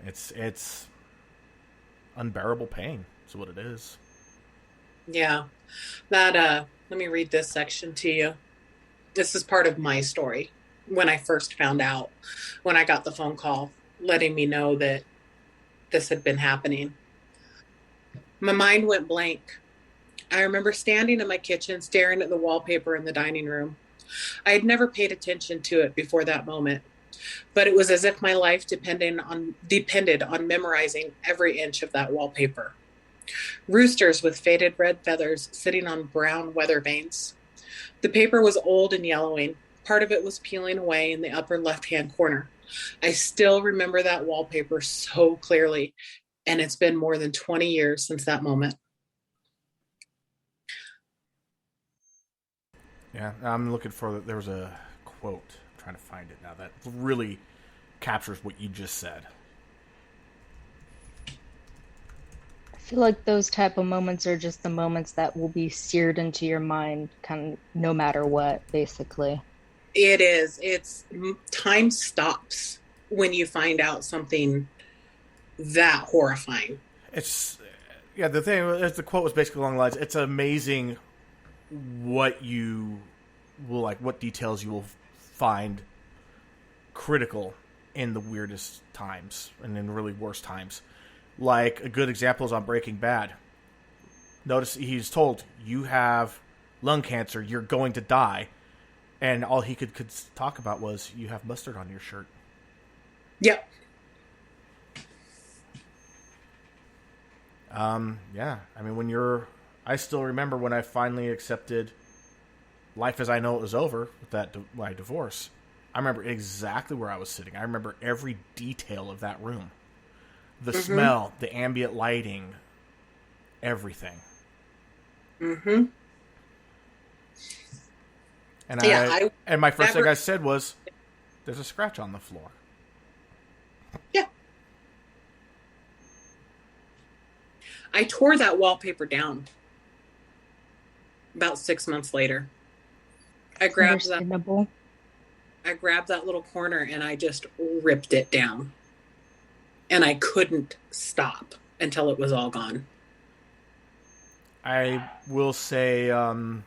It's unbearable pain. That's what it is. Yeah. Let me read this section to you. This is part of my story. When I first found out, when I got the phone call letting me know that this had been happening. My mind went blank. I remember standing in my kitchen staring at the wallpaper in the dining room. I had never paid attention to it before that moment, but it was as if my life depended on memorizing every inch of that wallpaper. Roosters with faded red feathers sitting on brown weather vanes. The paper was old and yellowing. Part of it was peeling away in the upper left-hand corner. I still remember that wallpaper so clearly, and it's been more than 20 years since that moment. Yeah, I'm looking for, there was a quote. I'm trying to find it now. That really captures what you just said. I feel like those type of moments are just the moments that will be seared into your mind, kind of no matter what, basically. It is. Time stops when you find out something that horrifying. It's the thing. The quote was basically along the lines. It's amazing what you will like, what details you will find critical in the weirdest times and in really worst times. Like, a good example is on Breaking Bad. Notice he's told, you have lung cancer, you're going to die. And all he could talk about was, you have mustard on your shirt. Yep. Yeah. I mean, I still remember when I finally accepted life as I know it was over with my divorce. I remember exactly where I was sitting. I remember every detail of that room. The smell, the ambient lighting, everything. Mm-hmm. And my first thing I said was, there's a scratch on the floor. Yeah. I tore that wallpaper down about 6 months later. I grabbed that little corner and I just ripped it down. And I couldn't stop until it was all gone. I will say the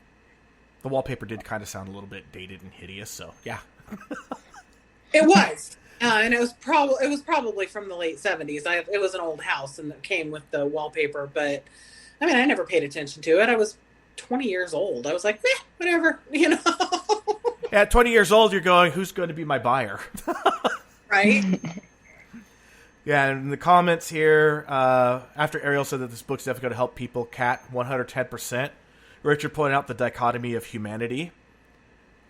wallpaper did kind of sound a little bit dated and hideous, so yeah. It was. And it was probably from the late 70s. It was an old house and it came with the wallpaper, but I mean, I never paid attention to it. I was 20 years old. I was like, whatever, you know. Yeah, at 20 years old, you're going, who's going to be my buyer? Right? Yeah, and in the comments here, after Ariel said that this book's definitely going to help people, Kat, 110%. Richard pointed out the dichotomy of humanity,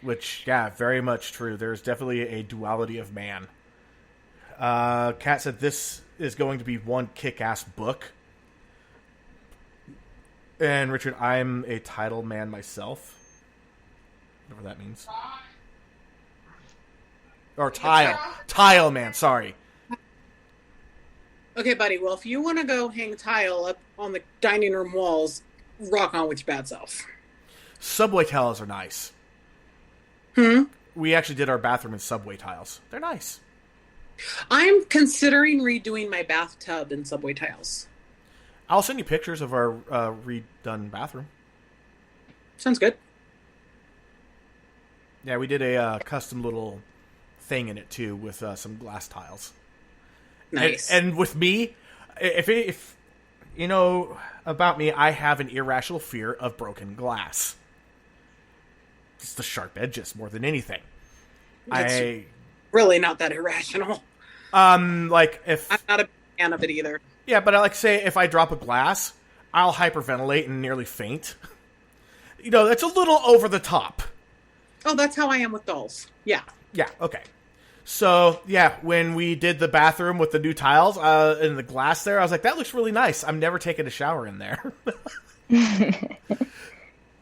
which, yeah, very much true. There's definitely a duality of man. Kat said this is going to be one kick-ass book. And Richard, I'm a title man myself. Whatever that means. Or tile man, sorry. Okay, buddy. Well, if you want to go hang tile up on the dining room walls, rock on with your bad self. Subway tiles are nice. We actually did our bathroom in subway tiles. They're nice. I'm considering redoing my bathtub in subway tiles. I'll send you pictures of our redone bathroom. Sounds good. Yeah, we did a custom little thing in it, too, with some glass tiles. Nice. And with me, if you know about me, I have an irrational fear of broken glass. It's the sharp edges more than anything. It's really not that irrational. Like if I'm not a fan of it either. Yeah, but I like to say if I drop a glass, I'll hyperventilate and nearly faint. You know, that's a little over the top. Oh, that's how I am with dolls. Yeah. Yeah, okay. So, yeah, when we did the bathroom with the new tiles and the glass there, I was like, that looks really nice. I'm never taking a shower in there.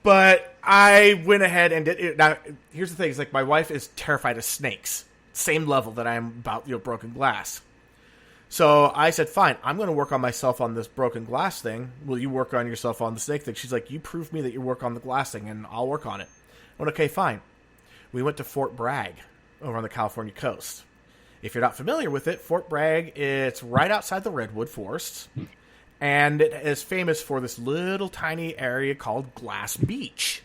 But I went ahead and did it. Now, here's the thing. It's like my wife is terrified of snakes. Same level that I am about, broken glass. So I said, fine, I'm going to work on myself on this broken glass thing. Will you work on yourself on the snake thing? She's like, you prove me that you work on the glass thing, and I'll work on it. I went, okay, fine. We went to Fort Bragg over on the California coast. If you're not familiar with it, Fort Bragg, it's right outside the redwood forests, and it is famous for this little tiny area called Glass Beach,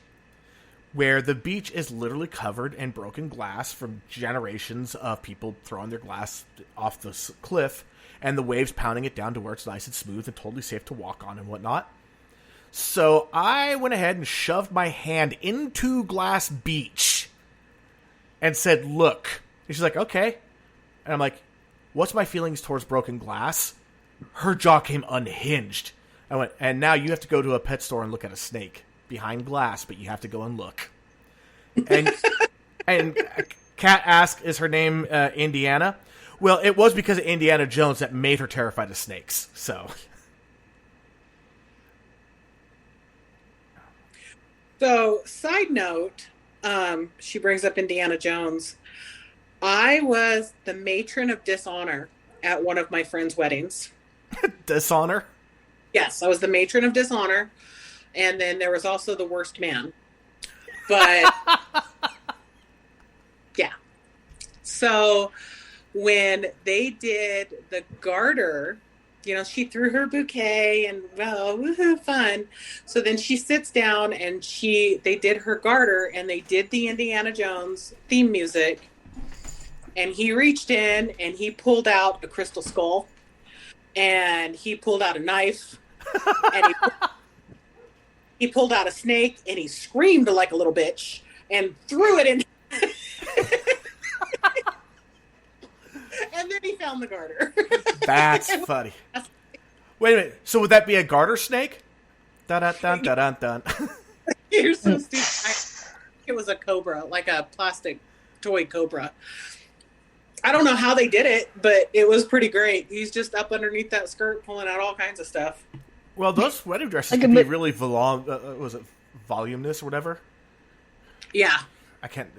where the beach is literally covered in broken glass from generations of people throwing their glass off the cliff, and the waves pounding it down to where it's nice and smooth and totally safe to walk on and whatnot. So I went ahead and shoved my hand into Glass Beach and said, look. And she's like, okay. And I'm like, what's my feelings towards broken glass? Her jaw came unhinged. I went, and now you have to go to a pet store and look at a snake behind glass, but you have to go and look. And Kat asked, is her name Indiana? Well, it was because of Indiana Jones that made her terrified of snakes. So side note, She brings up Indiana Jones. I was the matron of dishonor at one of my friend's weddings. Dishonor? Yes, I was the matron of dishonor. And then there was also the worst man. But yeah. So when they did the garter, she threw her bouquet and woohoo, fun. So then she sits down and they did her garter and they did the Indiana Jones theme music. And he reached in and he pulled out a crystal skull and he pulled out a knife and he pulled out a snake and he screamed like a little bitch and threw it in. And then he found the garter. That's funny. Wait a minute. So would that be a garter snake? Dun dun dun dun dun. You're so stupid. It was a cobra, like a plastic toy cobra. I don't know how they did it, but it was pretty great. He's just up underneath that skirt pulling out all kinds of stuff. Well, those wedding dresses can be really was it voluminous or whatever? Yeah. I can't...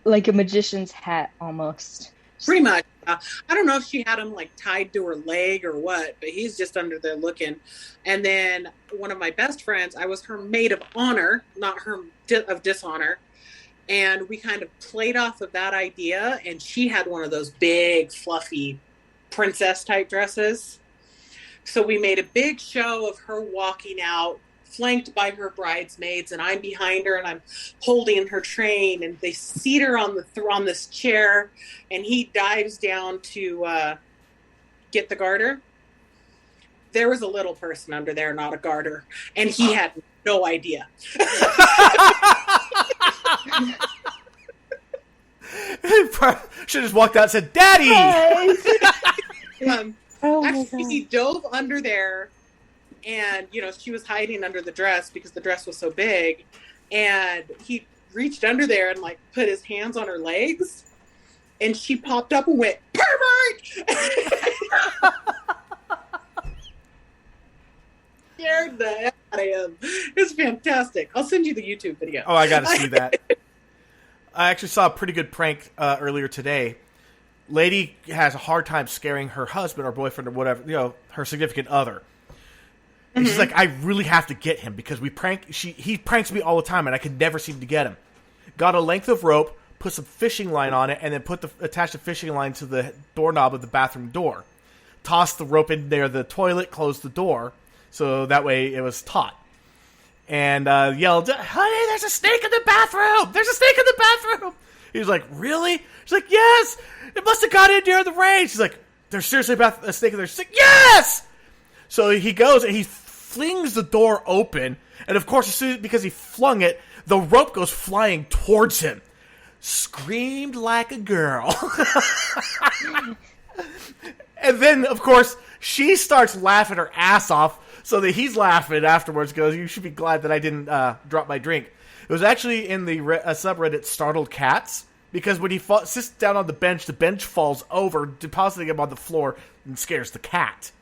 Like a magician's hat, almost. Pretty much. I don't know if she had him like tied to her leg or what, but he's just under there looking. And then one of my best friends, I was her maid of honor, not her of dishonor. And we kind of played off of that idea. And she had one of those big, fluffy princess type dresses. So we made a big show of her walking out, flanked by her bridesmaids, and I'm behind her and I'm holding her train, and they seat her on this chair, and he dives down to get the garter. There was a little person under there, not a garter, and he had no idea. Should have just walked out and said, "Daddy!" Actually, he dove under there, and she was hiding under the dress because the dress was so big, and he reached under there and like put his hands on her legs, and she popped up and went, "Pervert!" Scared the hell out of him. It's fantastic. I'll send you the YouTube video. Oh, I got to see that. I actually saw a pretty good prank earlier today. Lady has a hard time scaring her husband or boyfriend or whatever, her significant other. And she's like, I really have to get him because he pranks me all the time and I can never seem to get him. Got a length of rope, put some fishing line on it, and then attach the fishing line to the doorknob of the bathroom door. Tossed the rope in there, the toilet, closed the door, so that way it was taut. And yelled, "Honey, there's a snake in the bathroom! There's a snake in the bathroom!" He's like, "Really?" She's like, "Yes! It must have got in during the rain." She's like, "There's seriously a snake in there?" She's like, "Yes!" So he goes and he flings the door open. And of course, because he flung it, the rope goes flying towards him. Screamed like a girl. And then, of course, she starts laughing her ass off. So that he's laughing afterwards, goes, "You should be glad that I didn't drop my drink." It was actually in the subreddit Startled Cats, because when he sits down on the bench falls over, depositing him on the floor, and scares the cat.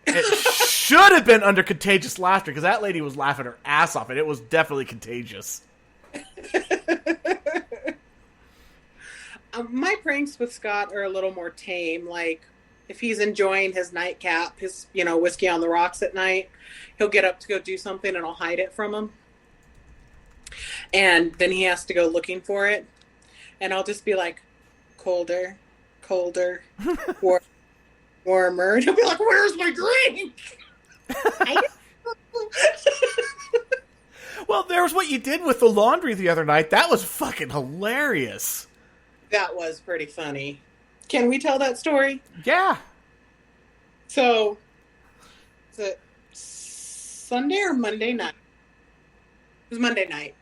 It should have been under contagious laughter, because that lady was laughing her ass off, and it was definitely contagious. My pranks with Scott are a little more tame, like... If he's enjoying his nightcap, his, whiskey on the rocks at night, he'll get up to go do something and I'll hide it from him. And then he has to go looking for it. And I'll just be like, colder, warmer. And he'll be like, "Where's my drink?" Well, there's what you did with the laundry the other night. That was fucking hilarious. That was pretty funny. Can we tell that story? Yeah. So, is it Sunday or Monday night? It was Monday night.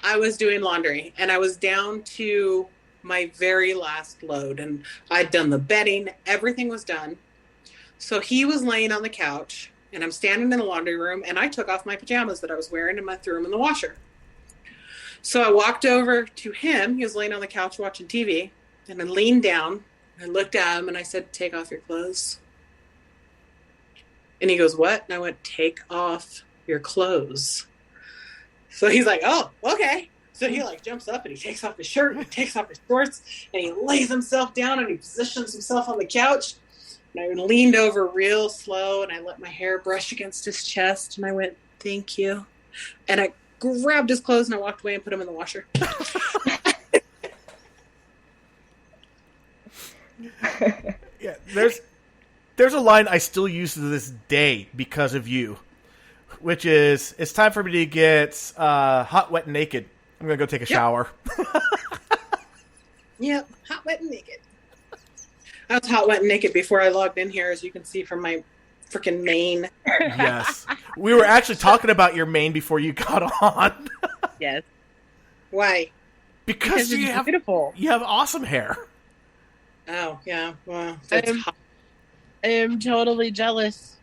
I was doing laundry, and I was down to my very last load, and I'd done the bedding. Everything was done. So he was laying on the couch, and I'm standing in the laundry room, and I took off my pajamas that I was wearing and I threw them in the washer. So I walked over to him. He was laying on the couch watching TV. And I leaned down, I looked at him, and I said, "Take off your clothes." And he goes, "What?" And I went, "Take off your clothes." So he's like, oh, okay. So he like jumps up and he takes off his shirt, and he takes off his shorts, and he lays himself down and he positions himself on the couch. And I leaned over real slow and I let my hair brush against his chest and I went, thank you. And I grabbed his clothes and I walked away and put them in the washer. Yeah, there's a line I still use to this day because of you, which is, it's time for me to get hot, wet, and naked. I'm going to go take a shower. Yep, hot, wet, and naked. I was hot, wet, and naked before I logged in here, as you can see from my freaking mane. Yes. We were actually talking about your mane before you got on. Yes. Why? Because you it's have beautiful. You have awesome hair. Oh, yeah. Well, I am totally jealous.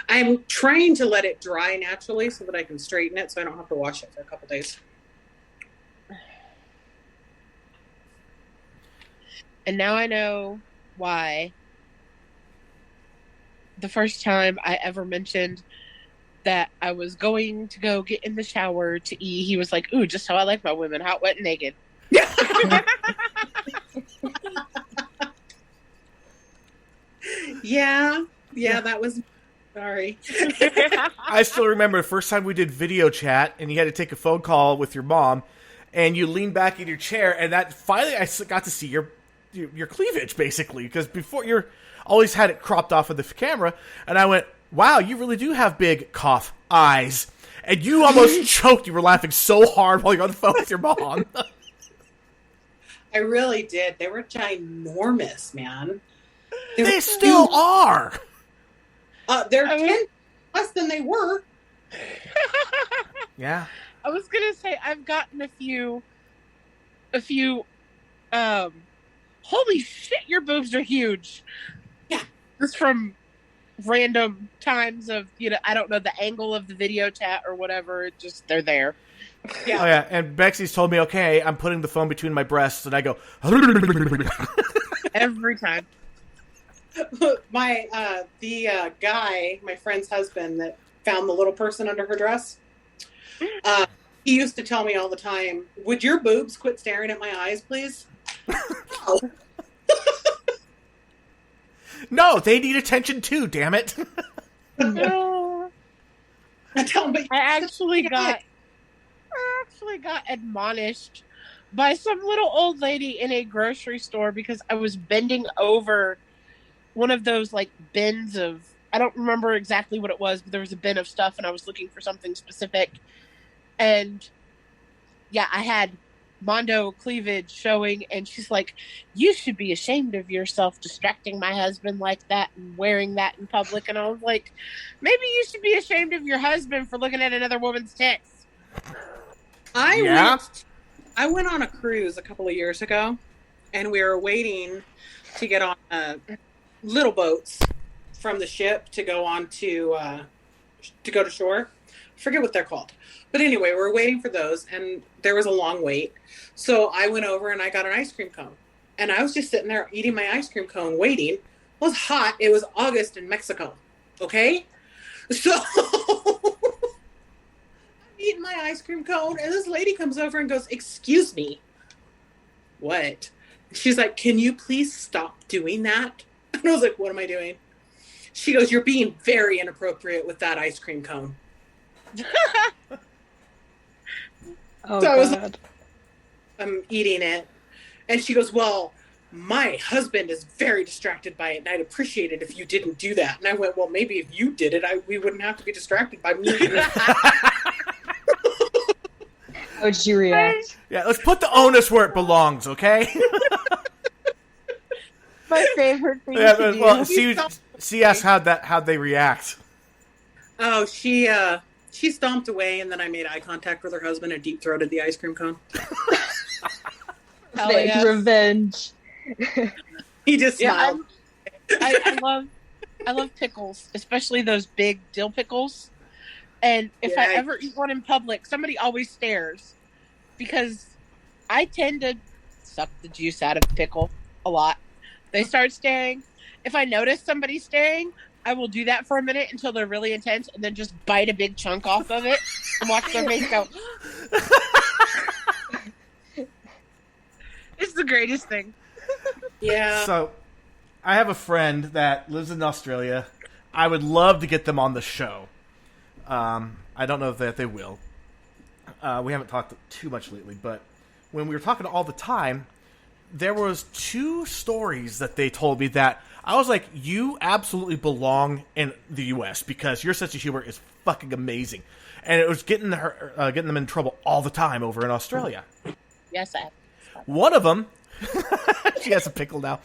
I'm trying to let it dry naturally so that I can straighten it so I don't have to wash it for a couple days. And now I know why the first time I ever mentioned that I was going to go get in the shower to E, he was like, ooh, just how I like my women, hot, wet, and naked. Yeah, that was... Sorry. I still remember the first time we did video chat and you had to take a phone call with your mom and you leaned back in your chair and that finally I got to see your cleavage, basically, because before you always had it cropped off of the camera, and I went, wow, you really do have big cough eyes, and you almost choked. You were laughing so hard while you're on the phone with your mom. I really did. They were ginormous, man. They still are. They're 10 less than they were. Yeah. I was gonna say I've gotten a few holy shit, your boobs are huge. Yeah. Just from random times of, I don't know, the angle of the video chat or whatever, just they're there. Yeah. Oh yeah, and Bexy's told me, okay, I'm putting the phone between my breasts, and I go every time. The guy, my friend's husband, that found the little person under her dress, he used to tell me all the time, would your boobs quit staring at my eyes, please? No. No, they need attention too, damn it. No. I tell him, but I actually got admonished by some little old lady in a grocery store because I was bending over one of those like bins of, I don't remember exactly what it was, but there was a bin of stuff and I was looking for something specific. And yeah, I had Mondo cleavage showing, and she's like, you should be ashamed of yourself distracting my husband like that and wearing that in public. And I was like, maybe you should be ashamed of your husband for looking at another woman's tits. I went on a cruise a couple of years ago, and we were waiting to get on little boats from the ship to go on to go to shore. I forget what they're called. But anyway, we're waiting for those, and there was a long wait. So I went over and I got an ice cream cone. And I was just sitting there eating my ice cream cone, waiting. It was hot. It was August in Mexico. Okay? So I'm eating my ice cream cone, and this lady comes over and goes, excuse me. What? She's like, can you please stop doing that? And I was like, what am I doing? She goes, you're being very inappropriate with that ice cream cone. Oh, So I was God. I'm eating it. And she goes, well, my husband is very distracted by it, and I'd appreciate it if you didn't do that. And I went, well, maybe if you did it, we wouldn't have to be distracted by me. How would you react? Yeah, let's put the onus where it belongs, okay? My favorite thing Yeah, to do. well, see us how'd they react. Oh, she stomped away, and then I made eye contact with her husband and deep-throated the ice cream cone. Hell Big yes. revenge. He just Yeah, smiled. I love pickles, especially those big dill pickles. And if I Yeah. ever eat one in public, somebody always stares because I tend to suck the juice out of a pickle a lot. They start staring. If I notice somebody staring, I will do that for a minute until they're really intense, and then just bite a big chunk off of it and watch their face go. It's the greatest thing. Yeah. So, I have a friend that lives in Australia. I would love to get them on the show. I don't know that they will. We haven't talked too much lately, but when we were talking all the time, there was 2 stories that they told me that I was like, you absolutely belong in the U.S. because your sense of humor is fucking amazing. And it was getting them in trouble all the time over in Australia. Yes, I have. One of them, she has a pickle now.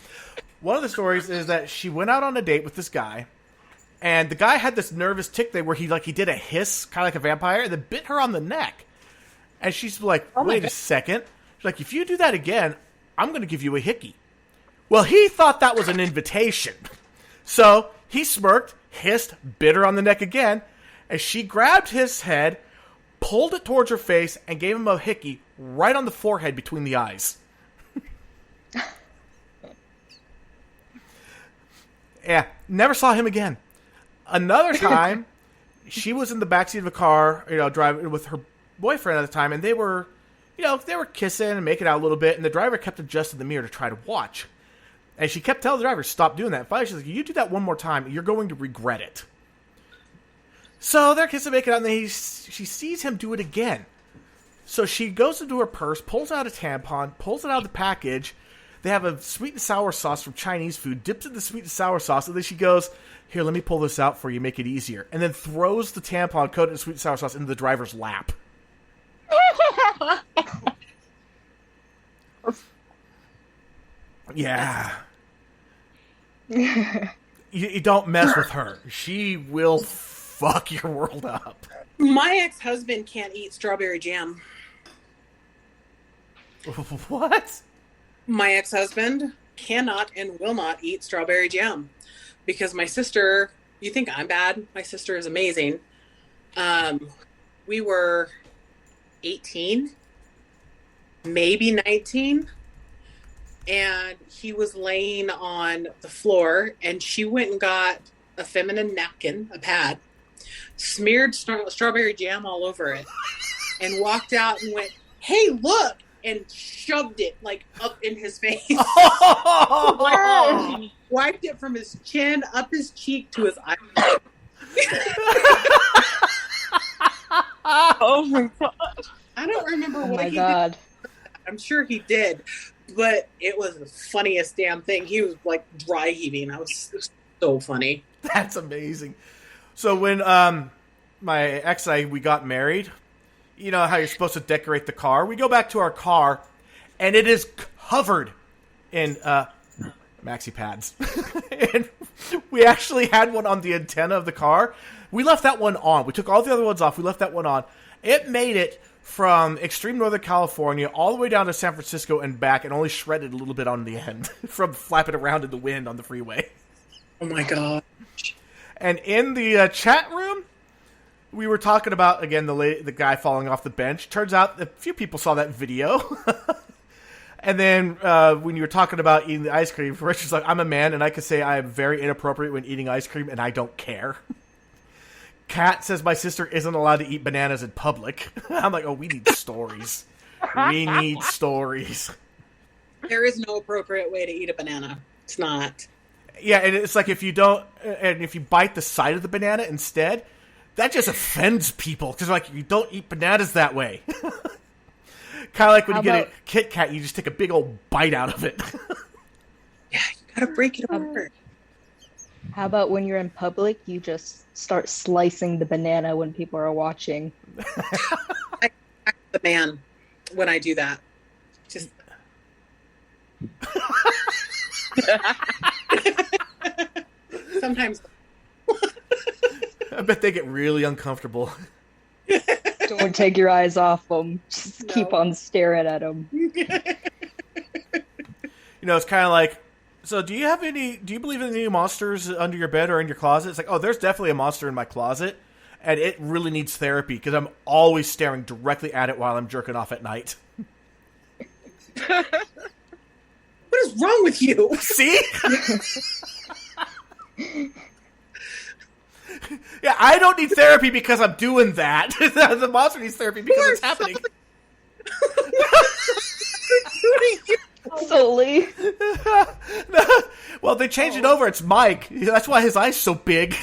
One of the stories is that she went out on a date with this guy, and the guy had this nervous tick thing where he did a hiss, kind of like a vampire, and then bit her on the neck. And she's like, wait a second. She's like, if you do that again, I'm going to give you a hickey. Well, he thought that was an invitation. So he smirked, hissed, bit her on the neck again, and she grabbed his head, pulled it towards her face, and gave him a hickey right on the forehead between the eyes. Yeah, never saw him again. Another time, she was in the backseat of a car, driving with her boyfriend at the time, and they were kissing and making out a little bit, and the driver kept adjusting the mirror to try to watch. And she kept telling the driver, stop doing that. Finally, she's like, you do that one more time, you're going to regret it. So they're kissing, making out, and then she sees him do it again. So she goes into her purse, pulls out a tampon, pulls it out of the package. They have a sweet and sour sauce from Chinese food, dips in the sweet and sour sauce, and then she goes, here, let me pull this out for you, make it easier. And then throws the tampon coated in sweet and sour sauce into the driver's lap. Yeah. You don't mess with her. She will fuck your world up. My ex-husband can't eat strawberry jam. What? My ex-husband cannot and will not eat strawberry jam because my sister, you think I'm bad? My sister is amazing. We were 18, maybe 19, and he was laying on the floor, and she went and got a feminine napkin, a pad, smeared strawberry jam all over it, and walked out and went, hey, look, and shoved it like up in his face. Wiped it from his chin up his cheek to his eye. Oh my god! I don't remember what he did. I'm sure he did, but it was the funniest damn thing. He was like dry heaving. It was so funny. That's amazing. So when my ex and we got married, you know how you're supposed to decorate the car? We go back to our car, and it is covered in maxi pads. And we actually had one on the antenna of the car. We left that one on. We took all the other ones off. We left that one on. It made it from extreme Northern California all the way down to San Francisco and back, and only shredded a little bit on the end from flapping around in the wind on the freeway. Oh my god. And in the chat room, we were talking about, again, the guy falling off the bench. Turns out a few people saw that video. And then when you were talking about eating the ice cream, Rich was like, I'm a man, and I could say I am very inappropriate when eating ice cream, and I don't care. Kat says my sister isn't allowed to eat bananas in public. I'm like, oh, we need stories. We need stories. There is no appropriate way to eat a banana. It's not. Yeah, and it's like if you don't, and if you bite the side of the banana instead, that just offends people because like you don't eat bananas that way. Kind of like when you get a Kit Kat, you just take a big old bite out of it. Yeah, you gotta break it apart. How about when you're in public, you just start slicing the banana when people are watching? I'm the man when I do that. Just. Sometimes. I bet they get really uncomfortable. Don't take your eyes off them. Just keep on staring at them. You know, it's kind of like, so do you believe in any monsters under your bed or in your closet? It's like, oh, there's definitely a monster in my closet, and it really needs therapy because I'm always staring directly at it while I'm jerking off at night. What is wrong with you? See? Yeah, I don't need therapy because I'm doing that. The monster needs therapy because it's happening. Solely. Well, they changed it over. It's Mike. That's why his eye's so big.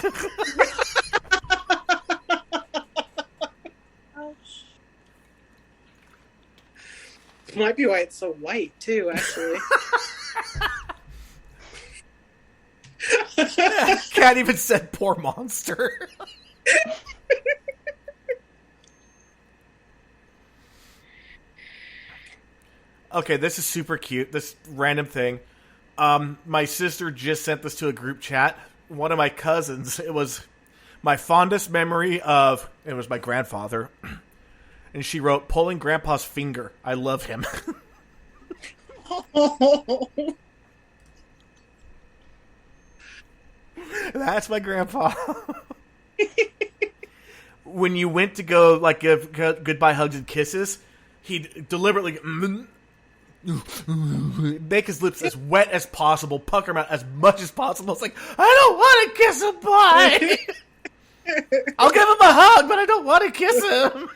Might be why it's so white, too, actually. Cat even said poor monster. Okay, this is super cute. This random thing. My sister just sent this to a group chat. One of my cousins, it was my fondest memory of, it was my grandfather. And she wrote, pulling Grandpa's finger. I love him. That's my grandpa. When you went to go, like, give goodbye hugs and kisses, he'd deliberately make his lips as wet as possible, pucker them out as much as possible. It's like, I don't want to kiss him, bye. I'll give him a hug, but I don't want to kiss him.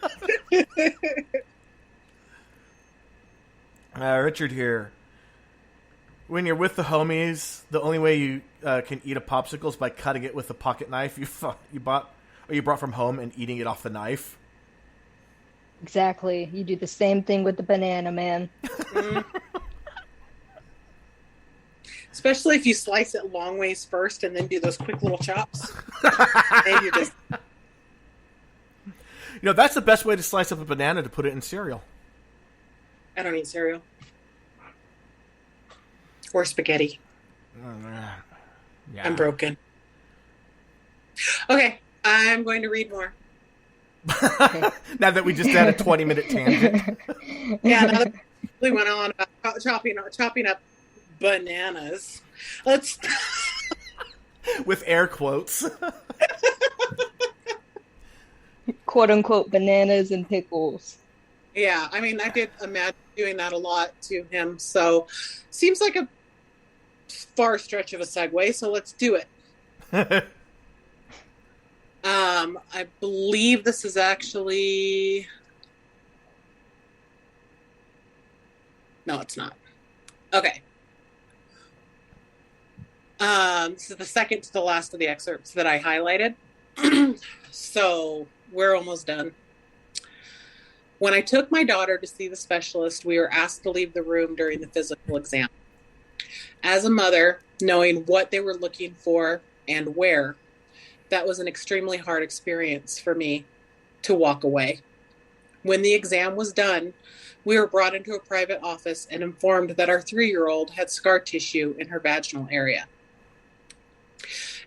Richard here. When you're with the homies, the only way you can eat a popsicle is by cutting it with a pocket knife you bought or you brought from home and eating it off the knife. Exactly. You do the same thing with the banana, man. Especially if you slice it long ways first and then do those quick little chops. And you just... that's the best way to slice up a banana, to put it in cereal. I don't eat cereal. Or spaghetti. Yeah. I'm broken. Okay, I'm going to read more. Now that we just had a 20-minute tangent. Yeah, now that we went on about chopping up bananas. Let's with air quotes. Quote unquote bananas and pickles. Yeah, I mean, I did imagine doing that a lot to him, so seems like a far stretch of a segue, so let's do it. I believe this is actually... No, it's not. Okay. This is the second to the last of the excerpts that I highlighted. So we're almost done. When I took my daughter to see the specialist, we were asked to leave the room during the physical exam. As a mother, knowing what they were looking for and where, that was an extremely hard experience for me to walk away. When the exam was done, we were brought into a private office and informed that our 3-year-old had scar tissue in her vaginal area.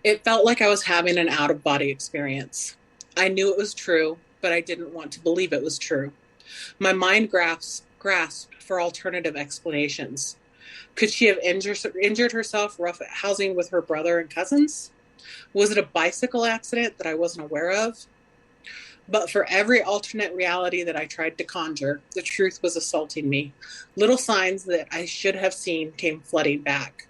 It felt like I was having an out-of-body experience. I knew it was true, but I didn't want to believe it was true. My mind grasped for alternative explanations. Could she have injured herself roughhousing with her brother and cousins? Was it a bicycle accident that I wasn't aware of? But for every alternate reality that I tried to conjure, the truth was assaulting me. Little signs that I should have seen came flooding back.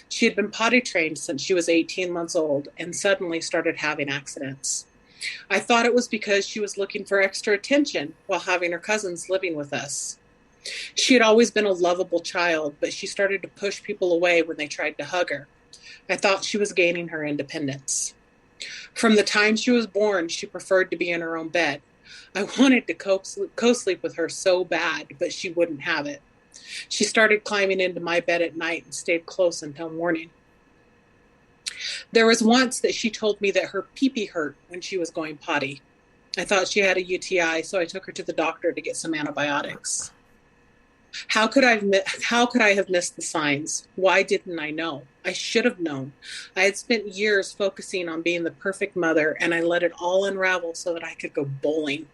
She had been potty trained since she was 18 months old and suddenly started having accidents. I thought it was because she was looking for extra attention while having her cousins living with us. She had always been a lovable child, but she started to push people away when they tried to hug her. I thought she was gaining her independence. From the time she was born, she preferred to be in her own bed. I wanted to co-sleep with her so bad, but she wouldn't have it. She started climbing into my bed at night and stayed close until morning. There was once that she told me that her pee-pee hurt when she was going potty. I thought she had a UTI, so I took her to the doctor to get some antibiotics. How could I have missed the signs? Why didn't I know? I should have known. I had spent years focusing on being the perfect mother, and I let it all unravel so that I could go bowling.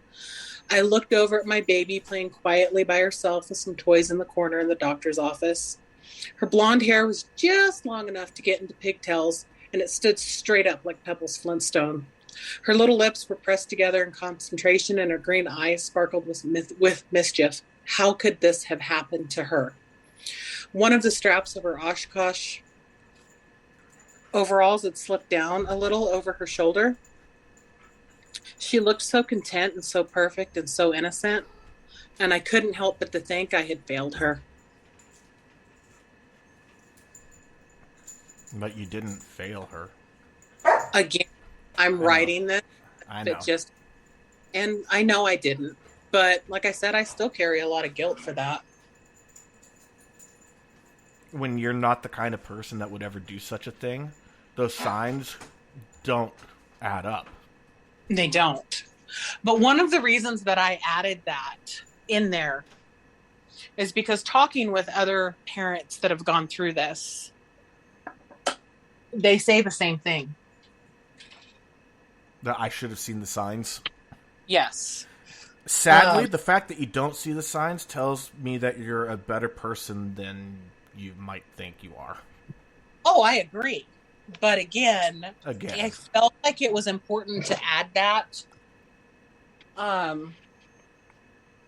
I looked over at my baby playing quietly by herself with some toys in the corner in the doctor's office. Her blonde hair was just long enough to get into pigtails, and it stood straight up like Pebbles Flintstone. Her little lips were pressed together in concentration, and her green eyes sparkled with mischief. How could this have happened to her? One of the straps of her Oshkosh overalls had slipped down a little over her shoulder. She looked so content and so perfect and so innocent, and I couldn't help but to think I had failed her. But you didn't fail her. Again, I'm writing this, I know. and I know I didn't, but like I said, I still carry a lot of guilt for that. When you're not the kind of person that would ever do such a thing, those signs don't add up. They don't. But one of the reasons that I added that in there is because talking with other parents that have gone through this, they say the same thing. That I should have seen the signs. Yes. Sadly, the fact that you don't see the signs tells me that you're a better person than you might think you are. Oh, I agree. But again, I felt like it was important to add that.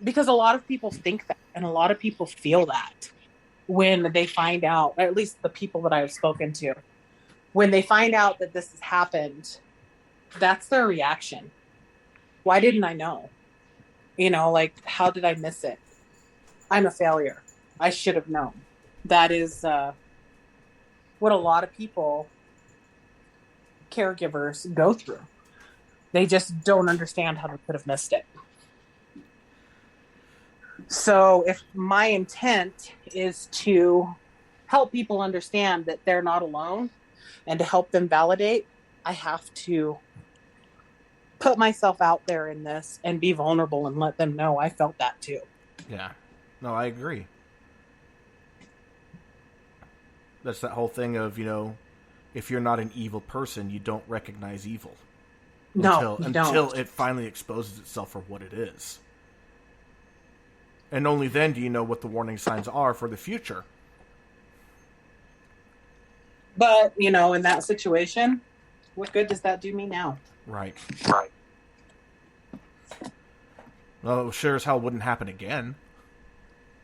Because a lot of people think that, and a lot of people feel that when they find out, or at least the people that I've spoken to, when they find out that this has happened, that's their reaction. Why didn't I know? You know, like, how did I miss it? I'm a failure. I should have known. That is what a lot of people, caregivers, go through. They just don't understand how they could have missed it. So if my intent is to help people understand that they're not alone and to help them validate, I have to put myself out there in this and be vulnerable and let them know I felt that too. Yeah. No, I agree. That's that whole thing of, you know, if you're not an evil person, you don't recognize evil. Until it finally exposes itself for what it is. And only then do you know what the warning signs are for the future. But, you know, in that situation, what good does that do me now? Right. Well, it sure as hell wouldn't happen again.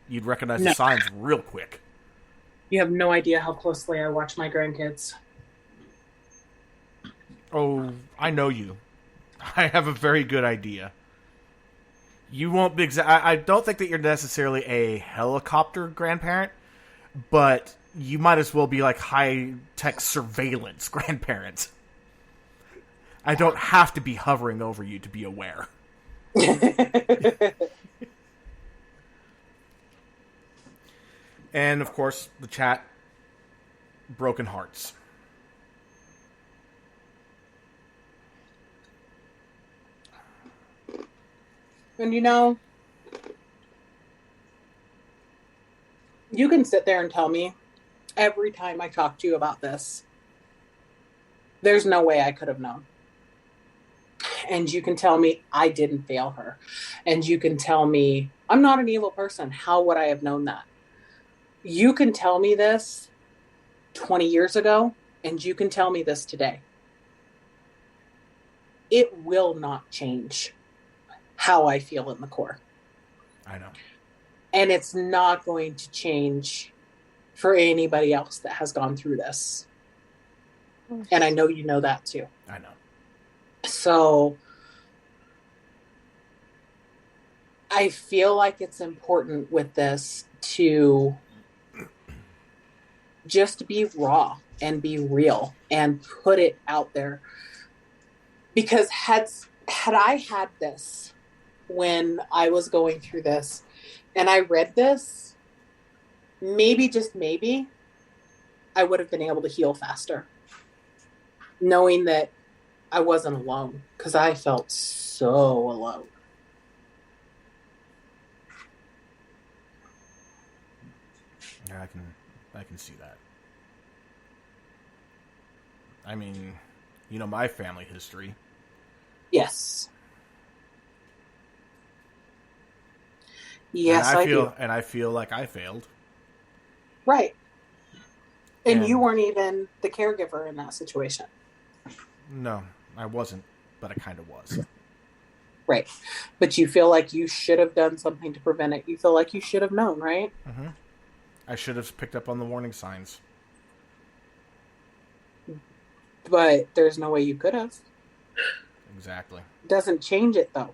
You'd recognize the signs real quick. You have no idea how closely I watch my grandkids. Oh, I know you. I have a very good idea. You won't be I don't think that you're necessarily a helicopter grandparent, but you might as well be like high-tech surveillance grandparents. I don't have to be hovering over you to be aware. And, of course, the chat, broken hearts. And, you know, you can sit there and tell me every time I talk to you about this, there's no way I could have known. And you can tell me I didn't fail her. And you can tell me I'm not an evil person. How would I have known that? You can tell me this 20 years ago, and you can tell me this today. It will not change how I feel in the core. I know. And it's not going to change for anybody else that has gone through this. And I know you know that too. I know. So I feel like it's important with this to just be raw and be real and put it out there. Because had I had this when I was going through this and I read this, maybe, just maybe, I would have been able to heal faster. Knowing that I wasn't alone, because I felt so alone. Yeah, I can see that. I mean, you know my family history. Yes. Yes, I do. And I feel like I failed. Right. And you weren't even the caregiver in that situation. No, I wasn't, but I kind of was. Right. But you feel like you should have done something to prevent it. You feel like you should have known, right? Mm-hmm. I should have picked up on the warning signs. But there's no way you could have. Exactly. Doesn't change it though.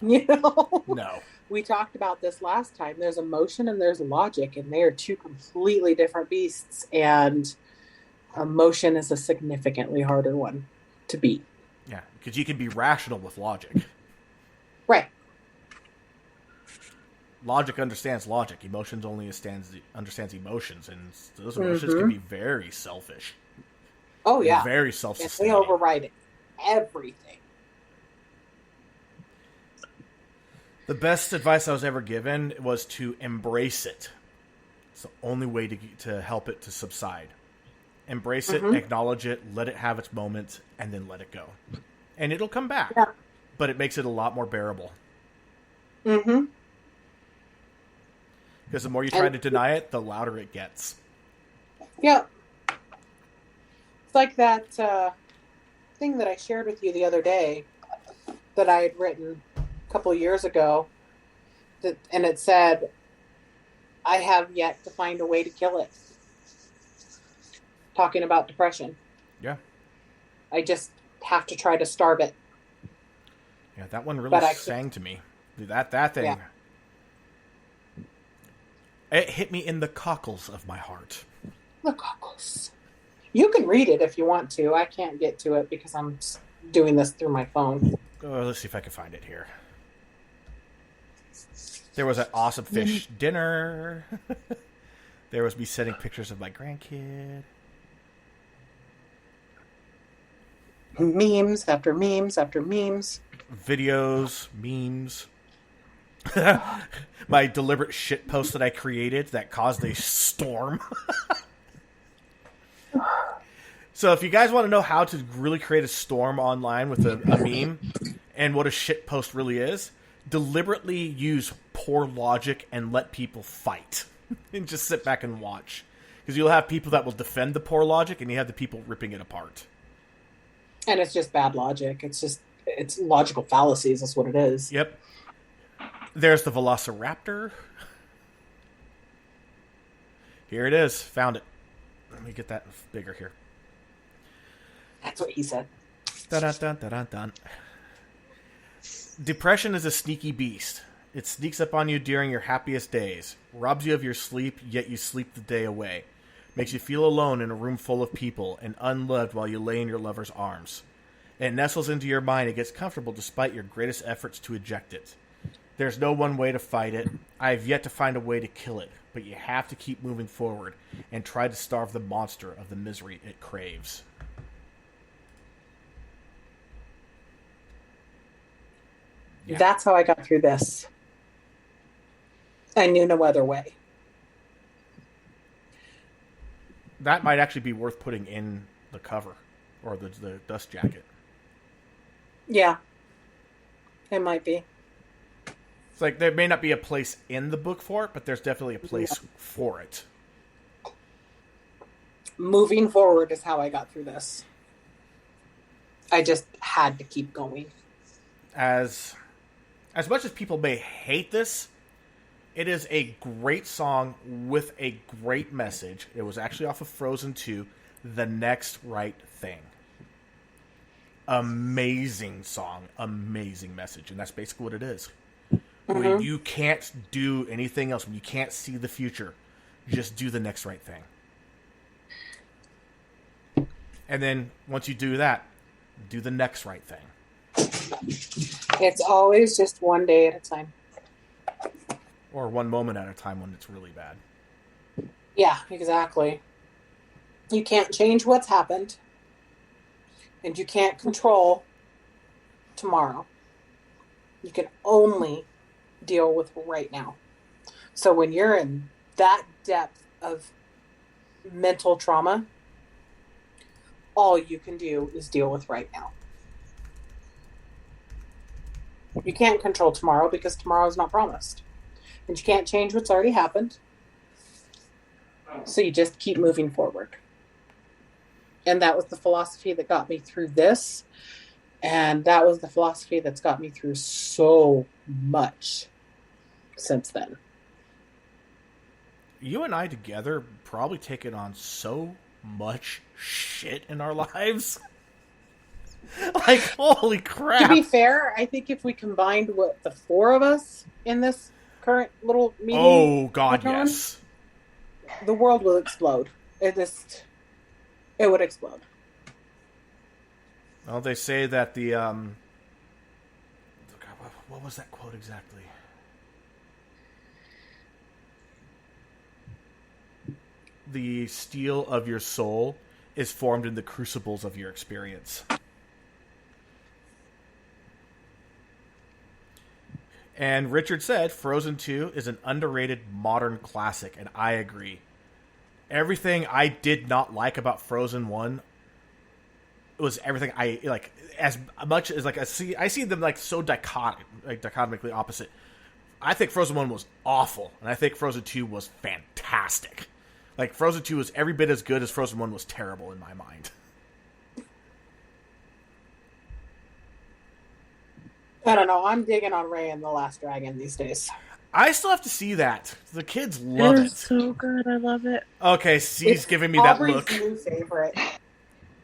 You know? No. We talked about this last time. There's emotion and there's logic, and they are two completely different beasts. And emotion is a significantly harder one to beat. Yeah, because you can be rational with logic. Right. Logic understands logic. Emotions only understands emotions, and those emotions can be very selfish. Oh yeah, very and self-sustaining. they override everything. The best advice I was ever given was to embrace it. It's the only way to help it to subside. Embrace it, acknowledge it, let it have its moment, and then let it go. And it'll come back, but it makes it a lot more bearable. Mm-hmm. Because the more you try to deny it, the louder it gets. Yeah. It's like that thing that I shared with you the other day that I had written a couple of years ago. And it said, I have yet to find a way to kill it. Talking about depression. Yeah. I just have to try to starve it. Yeah, that one really sang to me. That thing. Yeah. It hit me in the cockles of my heart. The cockles. You can read it if you want to. I can't get to it because I'm doing this through my phone. Let's see if I can find it here. There was an awesome fish dinner. There was me sending pictures of my grandkid. Memes after memes after memes. Videos, memes. My deliberate shit post that I created that caused a storm. So if you guys want to know how to really create a storm online with a meme and what a shit post really is, deliberately use poor logic and let people fight. And just sit back and watch. Because you'll have people that will defend the poor logic and you have the people ripping it apart. And it's just bad logic. It's logical fallacies. That's what it is. Yep. There's the Velociraptor. Here it is. Found it. Let me get that bigger here. That's what he said. Dun-dun-dun-dun-dun. Depression is a sneaky beast. It sneaks up on you during your happiest days. Robs you of your sleep, yet you sleep the day away. Makes you feel alone in a room full of people and unloved while you lay in your lover's arms. It nestles into your mind and gets comfortable despite your greatest efforts to eject it. There's no one way to fight it. I have yet to find a way to kill it, but you have to keep moving forward and try to starve the monster of the misery it craves. Yeah. That's how I got through this. I knew no other way. That might actually be worth putting in the cover or the dust jacket. Yeah. It might be. It's like there may not be a place in the book for it, but there's definitely a place for it. Moving forward is how I got through this. I just had to keep going. As much as people may hate this, it is a great song with a great message. It was actually off of Frozen 2, The Next Right Thing. Amazing song, amazing message, and that's basically what it is. When you can't do anything else, when you can't see the future, just do the next right thing. And then once you do that, do the next right thing. It's always just one day at a time. Or one moment at a time when it's really bad. Yeah, exactly. You can't change what's happened. And you can't control tomorrow. You can only deal with right now. So when you're in that depth of mental trauma, all you can do is deal with right now. You can't control tomorrow because tomorrow is not promised. And you can't change what's already happened. So you just keep moving forward. And that was the philosophy that got me through this. And that was the philosophy that's got me through so much since then. You and I together probably taken on so much shit in our lives. Like, holy To crap. be fair, I think if we combined what the four of us in this current little meeting, Oh, God, we're on, yes. the world will explode. It would explode. Well, they say that the, what was that quote exactly? The steel of your soul is formed in the crucibles of your experience. And Richard said Frozen 2 is an underrated modern classic, and I agree. Everything I did not like about Frozen 1 was everything I like, as much as like I see them like so dichotomically opposite. I think Frozen 1 was awful, and I think Frozen 2 was fantastic. Like, Frozen 2 was every bit as good as Frozen 1 was terrible in my mind. I don't know. I'm digging on Ray and the Last Dragon these days. I still have to see that. The kids love It it. is so good. I love it. Okay, she's It's giving me that Aubrey's look. new favorite.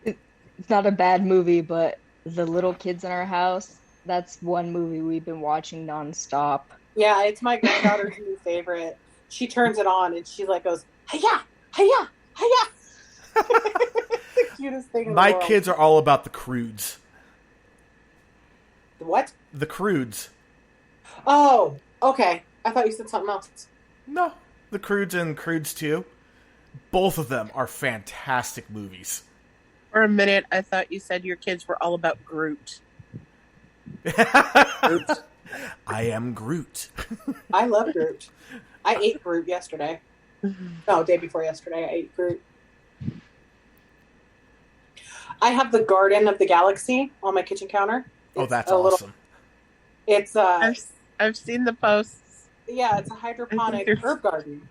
It's not a bad movie, but the little kids in our house, that's one movie we've been watching nonstop. Yeah, it's my granddaughter's new favorite. She turns it on and she like goes, "Hiya, hiya, hiya." The cutest thing in My the world. kids are all about the crudes. What? The crudes. Oh, okay. I thought you said something else. No, the crudes and Crudes 2. Both of them are fantastic movies. For a minute, I thought you said your kids were all about Groot. I am Groot. I love Groot. I ate Groot yesterday. No, day before yesterday, I ate Groot. I have the Garden of the Galaxy on my kitchen counter. Oh, It's that's a little- awesome. It's I've seen the posts. yeah, it's a hydroponic there's- herb garden.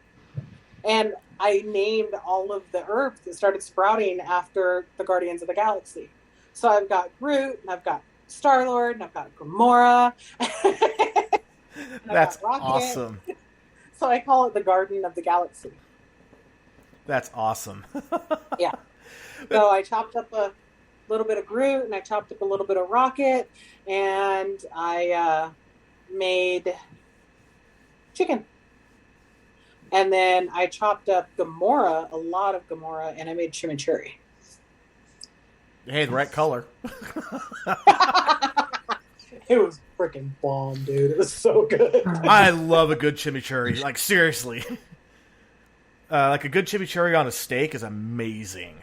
And I named all of the herbs that started sprouting after the Guardians of the Galaxy. So I've got Groot, and I've got Star-Lord, and I've got Gamora. and That's I've got Rocket. awesome. So I call it the Garden of the Galaxy. That's awesome. Yeah. So I chopped up a little bit of Groot, and I chopped up a little bit of Rocket, and I made chicken. And then I chopped up Gamora, a lot of Gamora, and I made chimichurri. Hey, the right color. It was freaking bomb, dude. It was so good. I love a good chimichurri. Like, seriously. Like a good chimichurri on a steak is amazing.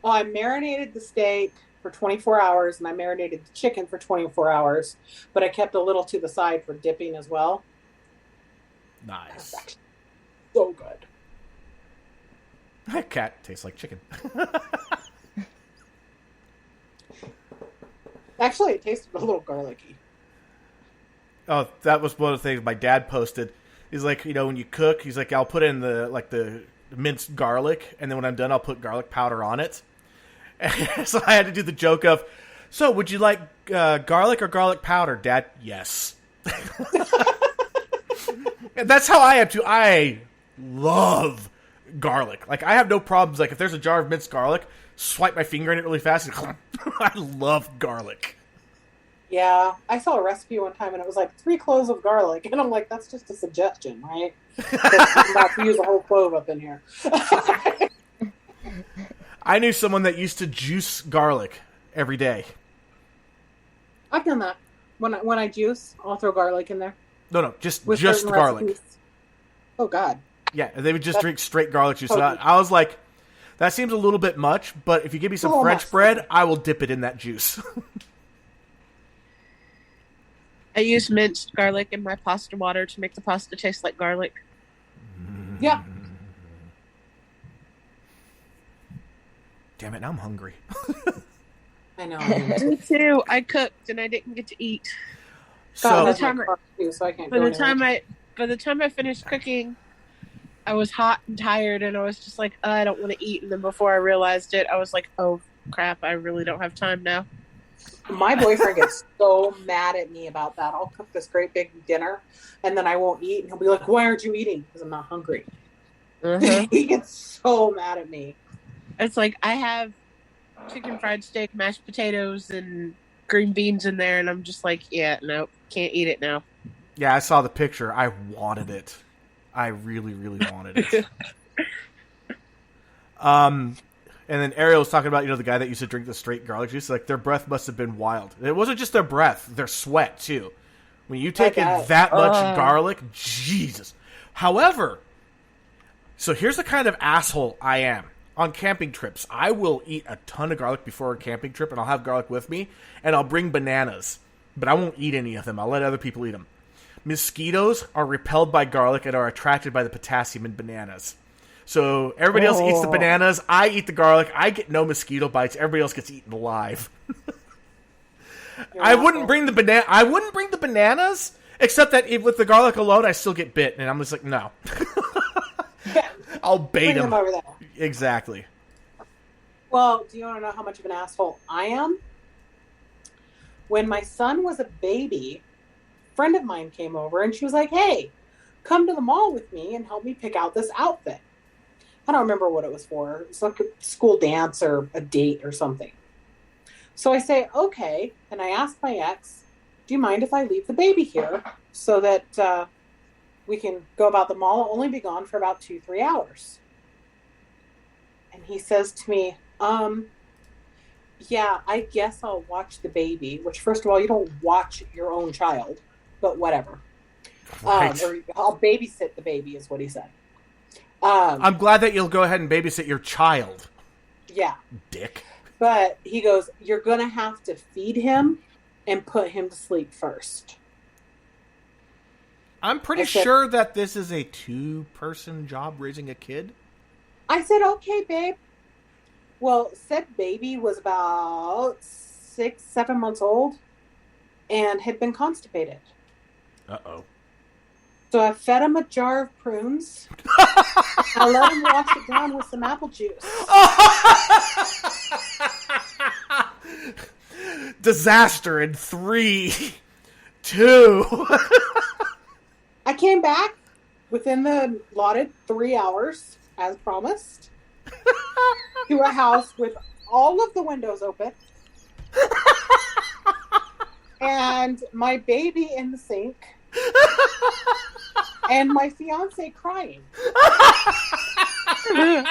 Well, I marinated the steak for 24 hours, and I marinated the chicken for 24 hours, but I kept a little to the side for dipping as well. Nice. So good. That cat tastes like chicken. Actually, it tasted a little garlicky. Oh, that was one of the things my dad posted. He's like, you know, when you cook, he's like, I'll put in the minced garlic, and then when I'm done, I'll put garlic powder on it. And so I had to do the joke of, so would you like garlic or garlic powder, Dad? Yes. And that's how I am too. I love garlic. Like, I have no problems. Like, if there's a jar of minced garlic, swipe my finger in it really fast. And I love garlic. Yeah, I saw a recipe one time, and it was like 3 cloves of garlic, and I'm like, that's just a suggestion, right? I'm about to use a whole clove up in here. I knew someone that used to juice garlic every day. I've done that. When I juice, I'll throw garlic in there. No, just With just certain garlic. recipes. Oh, God. Yeah, and they would just That's drink straight garlic juice. So potent. I was like, that seems a little bit much, but if you give me some little French much. bread, I will dip it in that juice. I use minced garlic in my pasta water to make the pasta taste like garlic. Yeah. Damn it, now I'm hungry. I know. Me too. I cooked and I didn't get to eat. So, God, the that's my time I- car too, so I can't By go the anywhere. time I finished cooking, I was hot and tired, and I was just like, I don't want to eat. And then before I realized it, I was like, oh crap, I really don't have time now. My boyfriend gets so mad at me about that. I'll cook this great big dinner, and then I won't eat, and he'll be like, why aren't you eating? Because I'm not hungry. Uh-huh. He gets so mad at me. It's like I have chicken fried steak, mashed potatoes, and green beans in there, and I'm just like, yeah, nope, can't eat it now. Yeah, I saw the picture. I wanted it. I really, really wanted it. And then Ariel was talking about, the guy that used to drink the straight garlic juice. Like, their breath must have been wild. It wasn't just their breath, their sweat, too. When you take in that much garlic, Jesus. However, so here's the kind of asshole I am. On camping trips, I will eat a ton of garlic before a camping trip, and I'll have garlic with me, and I'll bring bananas. But I won't eat any of them. I'll let other people eat them. Mosquitoes are repelled by garlic and are attracted by the potassium in bananas. So everybody else eats the bananas. I eat the garlic. I get no mosquito bites. Everybody else gets eaten alive. I wouldn't bring the bananas, except that with the garlic alone, I still get bit, and I'm just like, no. I'll bait them over there. Exactly. Well, do you want to know how much of an asshole I am? When my son was a baby, a friend of mine came over, and she was like, hey, come to the mall with me and help me pick out this outfit. I don't remember what it was for. It's like a school dance or a date or something. So I say, okay. And I ask my ex, do you mind if I leave the baby here so that we can go about the mall? I'll only be gone for about 2-3 hours. And he says to me, yeah, I guess I'll watch the baby, which, first of all, you don't watch your own child, but whatever. Right. Or I'll babysit the baby is what he said. I'm glad that you'll go ahead and babysit your child. Yeah. Dick. But he goes, you're going to have to feed him and put him to sleep first. I'm pretty sure that this is a 2-person job raising a kid. I said, okay, babe. Well, said baby was about 6-7 months old and had been constipated. Uh-oh. So I fed him a jar of prunes. I let him wash it down with some apple juice. Disaster in 3, 2. I came back within the allotted 3 hours, as promised, to a house with all of the windows open and my baby in the sink and my fiance crying. And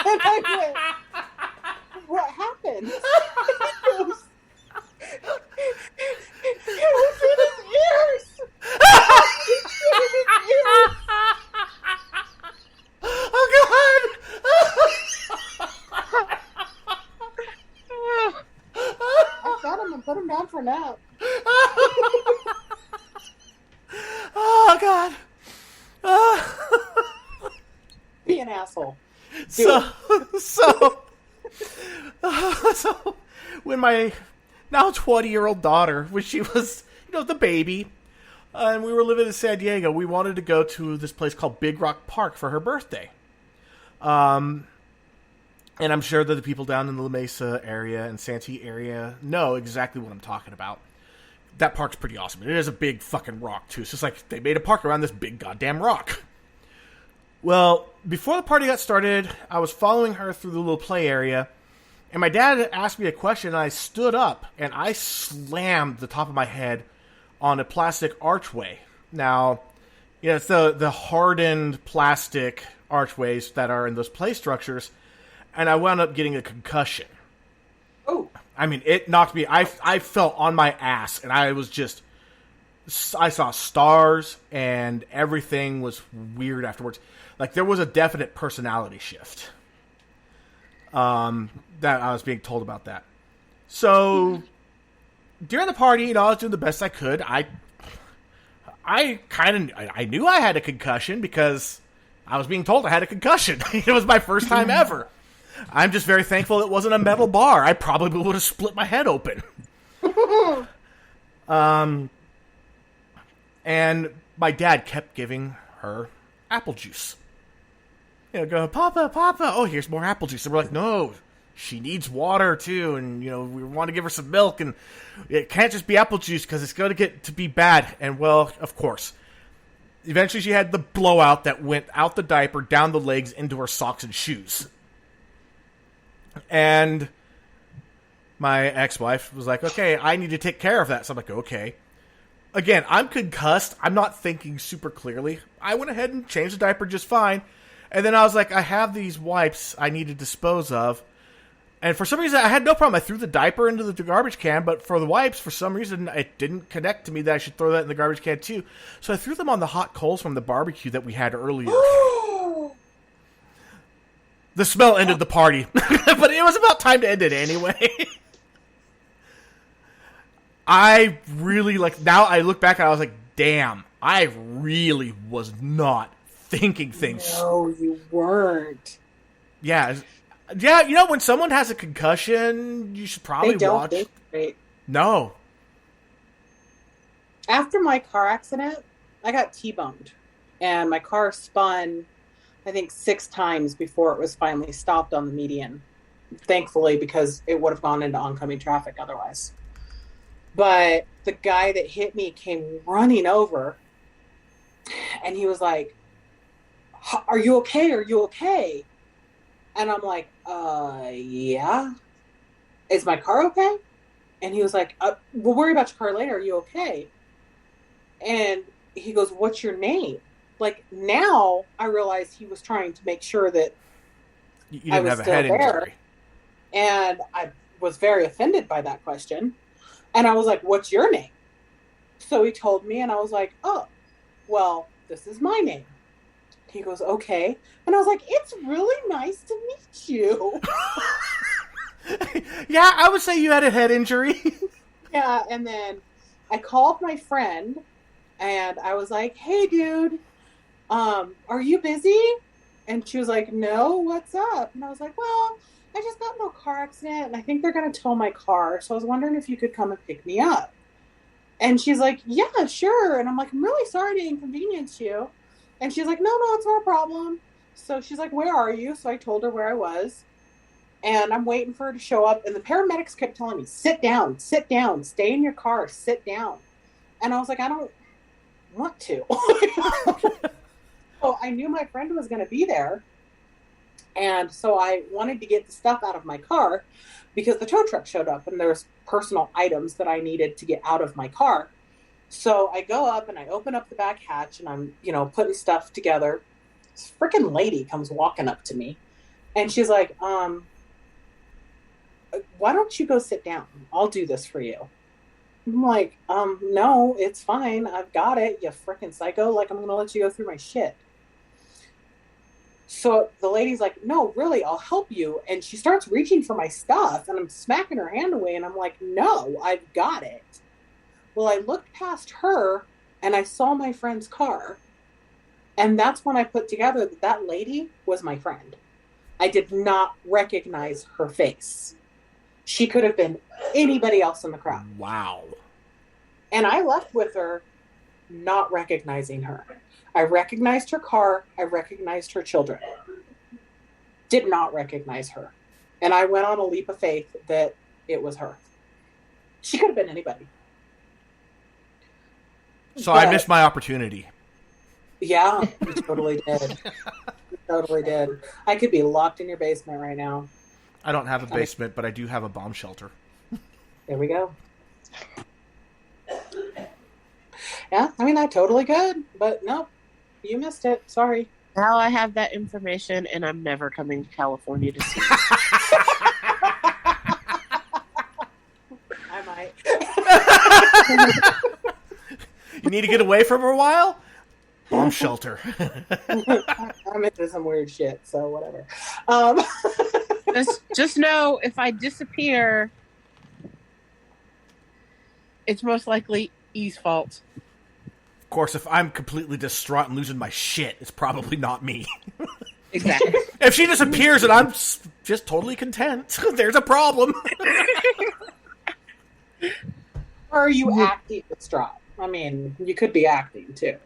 I went, what happened? It was in his ears. Oh, I got him and put him down for a nap. Oh, God. Be an asshole. So when my now 20-year-old daughter, when she was, the baby, and we were living in San Diego, we wanted to go to this place called Big Rock Park for her birthday. And I'm sure that the people down in the La Mesa area and Santee area know exactly what I'm talking about. That park's pretty awesome. It is a big fucking rock, too. It's just like they made a park around this big goddamn rock. Well, before the party got started, I was following her through the little play area, and my dad asked me a question, and I stood up, and I slammed the top of my head on a plastic archway. Now, it's the hardened plastic archways that are in those play structures, and I wound up getting a concussion. Oh. I mean, it knocked me. I fell on my ass, and I saw stars, and everything was weird afterwards. Like, there was a definite personality shift. That I was being told about that. So, during the party, I was doing the best I could. I knew I had a concussion because I was being told I had a concussion. It was my first time ever. I'm just very thankful it wasn't a metal bar. I probably would have split my head open. And my dad kept giving her apple juice. Go, Papa, oh, here's more apple juice. And we're like, no, she needs water too. And, we want to give her some milk. And it can't just be apple juice because it's going to get to be bad. And, well, of course. Eventually she had the blowout that went out the diaper, down the legs, into her socks and shoes. And my ex-wife was like, okay, I need to take care of that. So I'm like, okay. Again, I'm concussed. I'm not thinking super clearly. I went ahead and changed the diaper just fine. And then I was like, I have these wipes I need to dispose of. And for some reason, I had no problem. I threw the diaper into the garbage can, but for the wipes, for some reason, it didn't connect to me that I should throw that in the garbage can too. So I threw them on the hot coals from the barbecue that we had earlier. The smell ended the party, but it was about time to end it anyway. I really, now I look back and I was like, damn, I really was not thinking things. No, you weren't. Yeah, when someone has a concussion, you should probably They don't watch. think straight. No. After my car accident, I got T-boned. And my car spun, I think, 6 times before it was finally stopped on the median. Thankfully, because it would have gone into oncoming traffic otherwise. But the guy that hit me came running over. And he was like, "Are you okay? Are you okay?" And I'm like, yeah. Is my car okay? And he was like, we'll worry about your car later. Are you okay? And he goes, what's your name? Like, now I realize he was trying to make sure that You didn't have a head injury. And I was very offended by that question. And I was like, what's your name? So he told me, and I was like, oh, well, this is my name. He goes, okay. And I was like, it's really nice to meet you. Yeah, I would say you had a head injury. Yeah, and then I called my friend, and I was like, hey, dude, are you busy? And she was like, no, what's up? And I was like, well, I just got in a car accident, and I think they're going to tow my car, so I was wondering if you could come and pick me up. And she's like, yeah, sure. And I'm like, I'm really sorry to inconvenience you. And she's like, no, it's not a problem. So she's like, where are you? So I told her where I was. And I'm waiting for her to show up. And the paramedics kept telling me, sit down, stay in your car, sit down. And I was like, I don't want to. So I knew my friend was going to be there. And so I wanted to get the stuff out of my car because the tow truck showed up and there's personal items that I needed to get out of my car. So I go up and I open up the back hatch and I'm, putting stuff together. This freaking lady comes walking up to me and she's like, why don't you go sit down? I'll do this for you. I'm like, no, it's fine. I've got it. You freaking psycho. Like, I'm going to let you go through my shit. So the lady's like, no, really, I'll help you. And she starts reaching for my stuff and I'm smacking her hand away. And I'm like, no, I've got it. Well, I looked past her and I saw my friend's car. And that's when I put together that that lady was my friend. I did not recognize her face. She could have been anybody else in the crowd. Wow. And I left with her not recognizing her. I recognized her car. I recognized her children. Did not recognize her. And I went on a leap of faith that it was her. She could have been anybody. So I missed my opportunity. Yeah, you totally did. You totally did. I could be locked in your basement right now. I don't have a basement, but I do have a bomb shelter. There we go. Yeah, I totally could, but no, you missed it. Sorry. Now I have that information, and I'm never coming to California to see it. I might. You need to get away from her a while? Bomb shelter. I'm into some weird shit, so whatever. Just know, if I disappear, it's most likely E's fault. Of course, if I'm completely distraught and losing my shit, it's probably not me. Exactly. If she disappears and I'm just totally content, there's a problem. Or are you acting distraught? You could be acting too.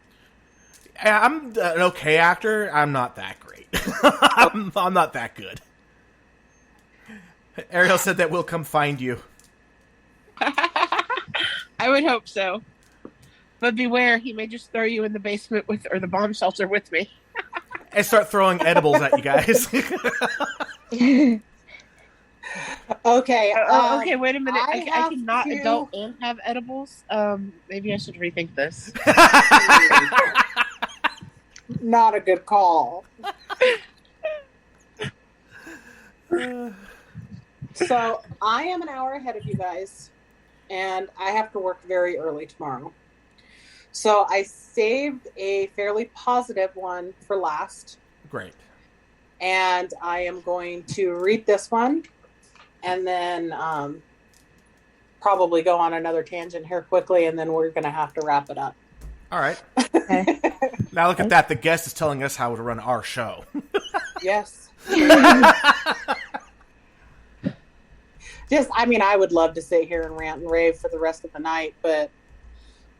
I'm an okay actor. I'm not that great. I'm not that good. Ariel said that we'll come find you. I would hope so. But beware, he may just throw you in the basement or the bomb shelter with me. And start throwing edibles at you guys. Okay. Okay, wait a minute. I have cannot to- adult and have edibles. Maybe I should rethink this. Not a good call. So I am an hour ahead of you guys, and I have to work very early tomorrow. So I saved a fairly positive one for last, Great. and I am going to read this one, and then probably go on another tangent here quickly, and then we're going to have to wrap it up. All right. Okay. Now look at that. The guest is telling us how to run our show. Yes. I would love to sit here and rant and rave for the rest of the night, but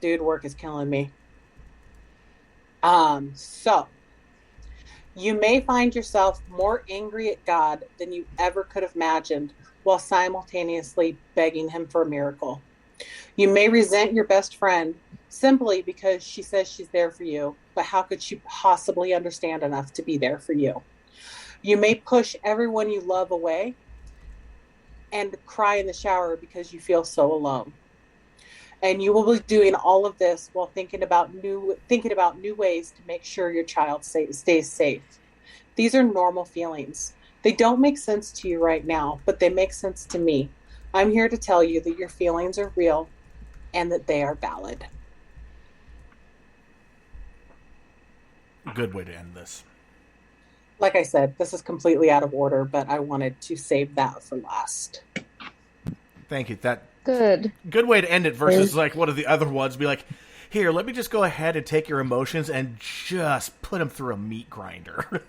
dude, work is killing me. So you may find yourself more angry at God than you ever could have imagined while simultaneously begging him for a miracle. You may resent your best friend simply because she says she's there for you, but how could she possibly understand enough to be there for you? You may push everyone you love away and cry in the shower because you feel so alone. And you will be doing all of this while thinking about new ways to make sure your child stays safe. These are normal feelings. They don't make sense to you right now, but they make sense to me. I'm here to tell you that your feelings are real and that they are valid. Good way to end this. Like I said, this is completely out of order, but I wanted to save that for last. Thank you. That Good. good way to end it versus like one of the other ones. Be like, here, let me just go ahead and take your emotions and just put them through a meat grinder.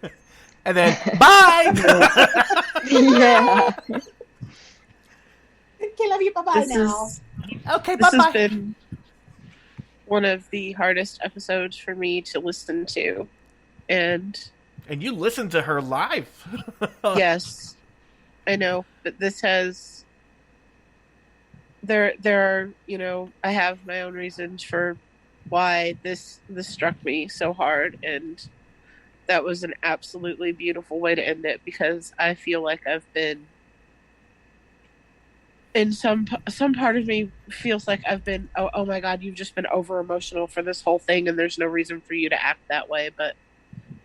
And then, bye! Yeah. Okay, love you. Bye-bye now. Okay, This bye-bye. has been one of the hardest episodes for me to listen to. And And you listened to her live. yes, I know, but this has... There are, I have my own reasons for why this struck me so hard, and that was an absolutely beautiful way to end it, because I feel like I've been, and some part of me feels like I've been, oh my God, you've just been over emotional for this whole thing, and there's no reason for you to act that way, but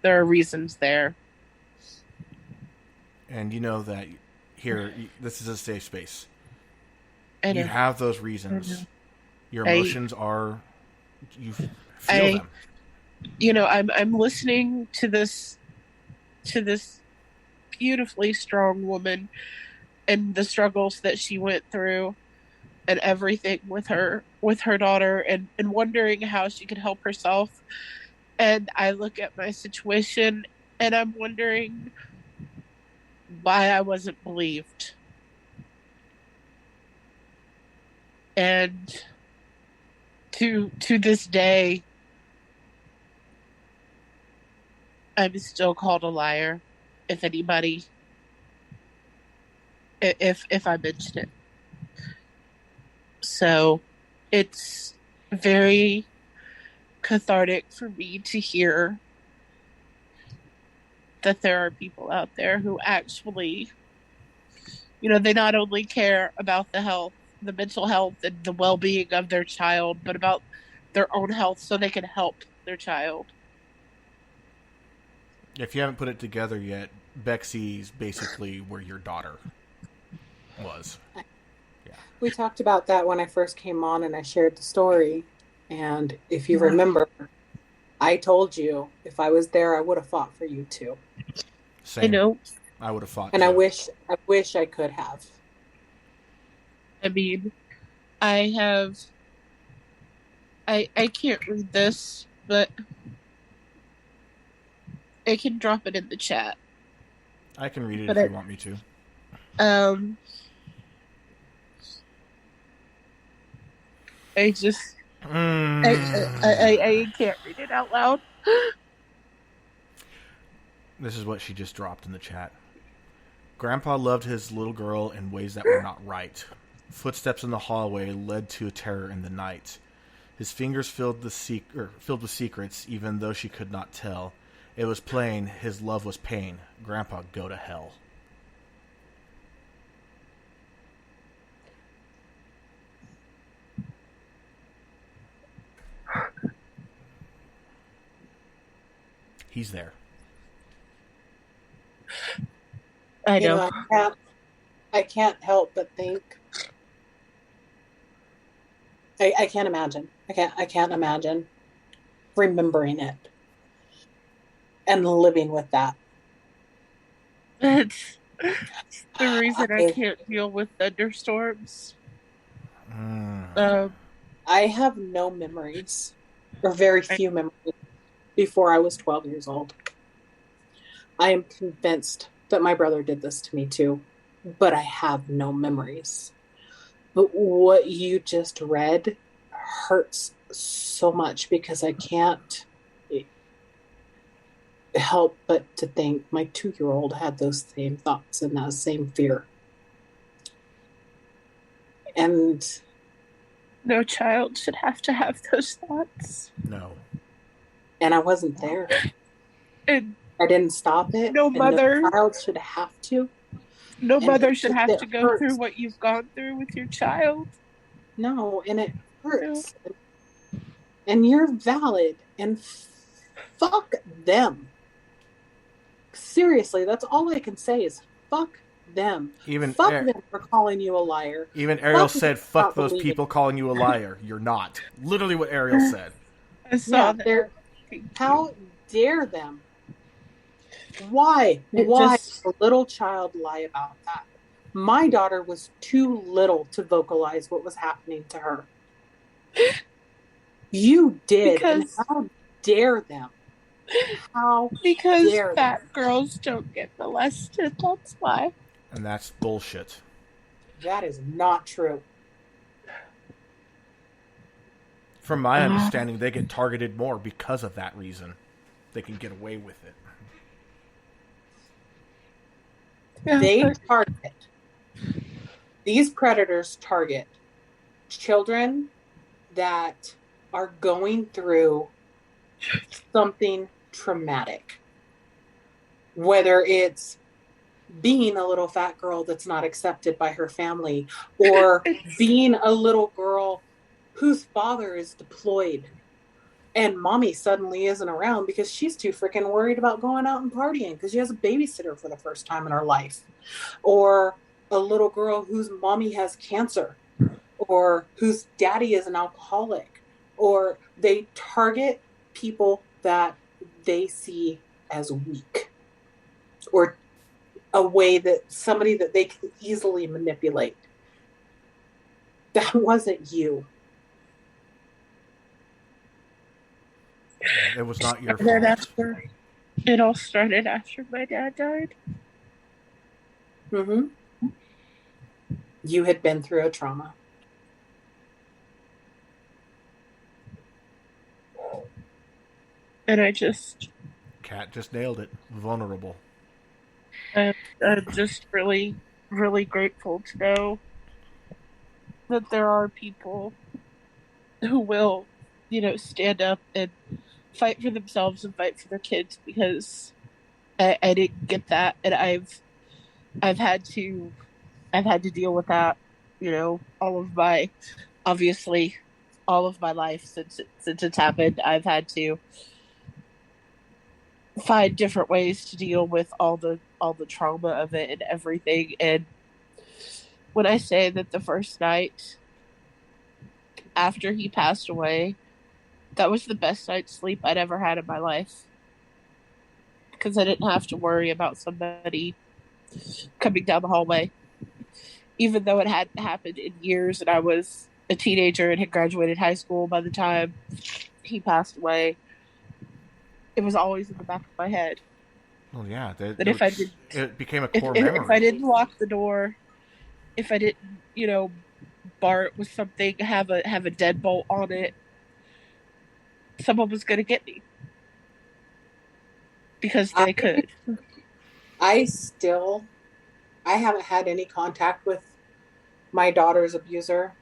there are reasons there. And you know that here, this is a safe space. I know. You have those reasons. Your emotions are, you feel them. I'm listening to this beautifully strong woman and the struggles that she went through and everything with her daughter, and wondering how she could help herself. And I look at my situation and I'm wondering why I wasn't believed. And to this day, I'm still called a liar if anybody, if I mention it. So it's very cathartic for me to hear that there are people out there who actually, they not only care about the mental health and the well-being of their child, but about their own health so they can help their child. If you haven't put it together yet, Bexy's basically where your daughter was. Yeah. We talked about that when I first came on and I shared the story. And if you remember, I told you if I was there, I would have fought for you too. Same. I know. I would have fought. And too. I wish I could have. I mean, I can't read this, but I can drop it in the chat. I can read it But if you want me to. I just I can't read it out loud. This is what she just dropped in the chat. Grandpa loved his little girl in ways that were not right. Footsteps in the hallway led to a terror in the night. His fingers filled with secrets, even though she could not tell. It was plain his love was pain. Grandpa, go to hell. He's there. I know. I can't help but think. I can't imagine. I can't imagine remembering it and living with that. It's the reason I can't deal with thunderstorms. I have no memories, or very few memories, before I was 12 years old. I am convinced that my brother did this to me too, but I have no memories. But what you just read hurts so much because I can't help but to think my 2-year-old had those same thoughts and that same fear. And no child should have to have those thoughts. No. And I wasn't there. And I didn't stop it. No mother. No child should have to. No mother should have to go through what you've gone through with your child. No, and it hurts. No. And you're valid. And fuck them. Seriously, that's all I can say is fuck them. Fuck them for calling you a liar. Even Ariel said, fuck those people calling you a liar. You're not. Literally what Ariel said. I saw that. How dare them? Why? Why does a little child lie about that? My daughter was too little to vocalize what was happening to her. You did. And how dare them? How because dare fat them? Girls don't get molested. That's why. And that's bullshit. That is not true. From my understanding, they get targeted more because of that reason. They can get away with it. They target. These predators target children that are going through something traumatic. Whether it's being a little fat girl that's not accepted by her family, or being a little girl whose father is deployed and mommy suddenly isn't around because she's too freaking worried about going out and partying because she has a babysitter for the first time in her life. Or a little girl whose mommy has cancer, or whose daddy is an alcoholic. Or they target people that they see as weak, or a way that somebody that they can easily manipulate. That wasn't you. It was not your fault. It all started after my dad died. Mm-hmm. You had been through a trauma. And Kat just nailed it. Vulnerable. I'm just really, really grateful to know that there are people who will, stand up and fight for themselves and fight for their kids, because I didn't get that, and I've had to deal with that, all of my life since it's happened. I've had to find different ways to deal with all the trauma of it and everything. And when I say that the first night after he passed away, that was the best night's sleep I'd ever had in my life, because I didn't have to worry about somebody coming down the hallway, even though it hadn't happened in years and I was a teenager and had graduated high school by the time he passed away. It was always in the back of my head. Well, yeah. It became a core memory. If I didn't lock the door, if I didn't, bar it with something, have a deadbolt on it, someone was going to get me. Because they could. I haven't had any contact with my daughter's abuser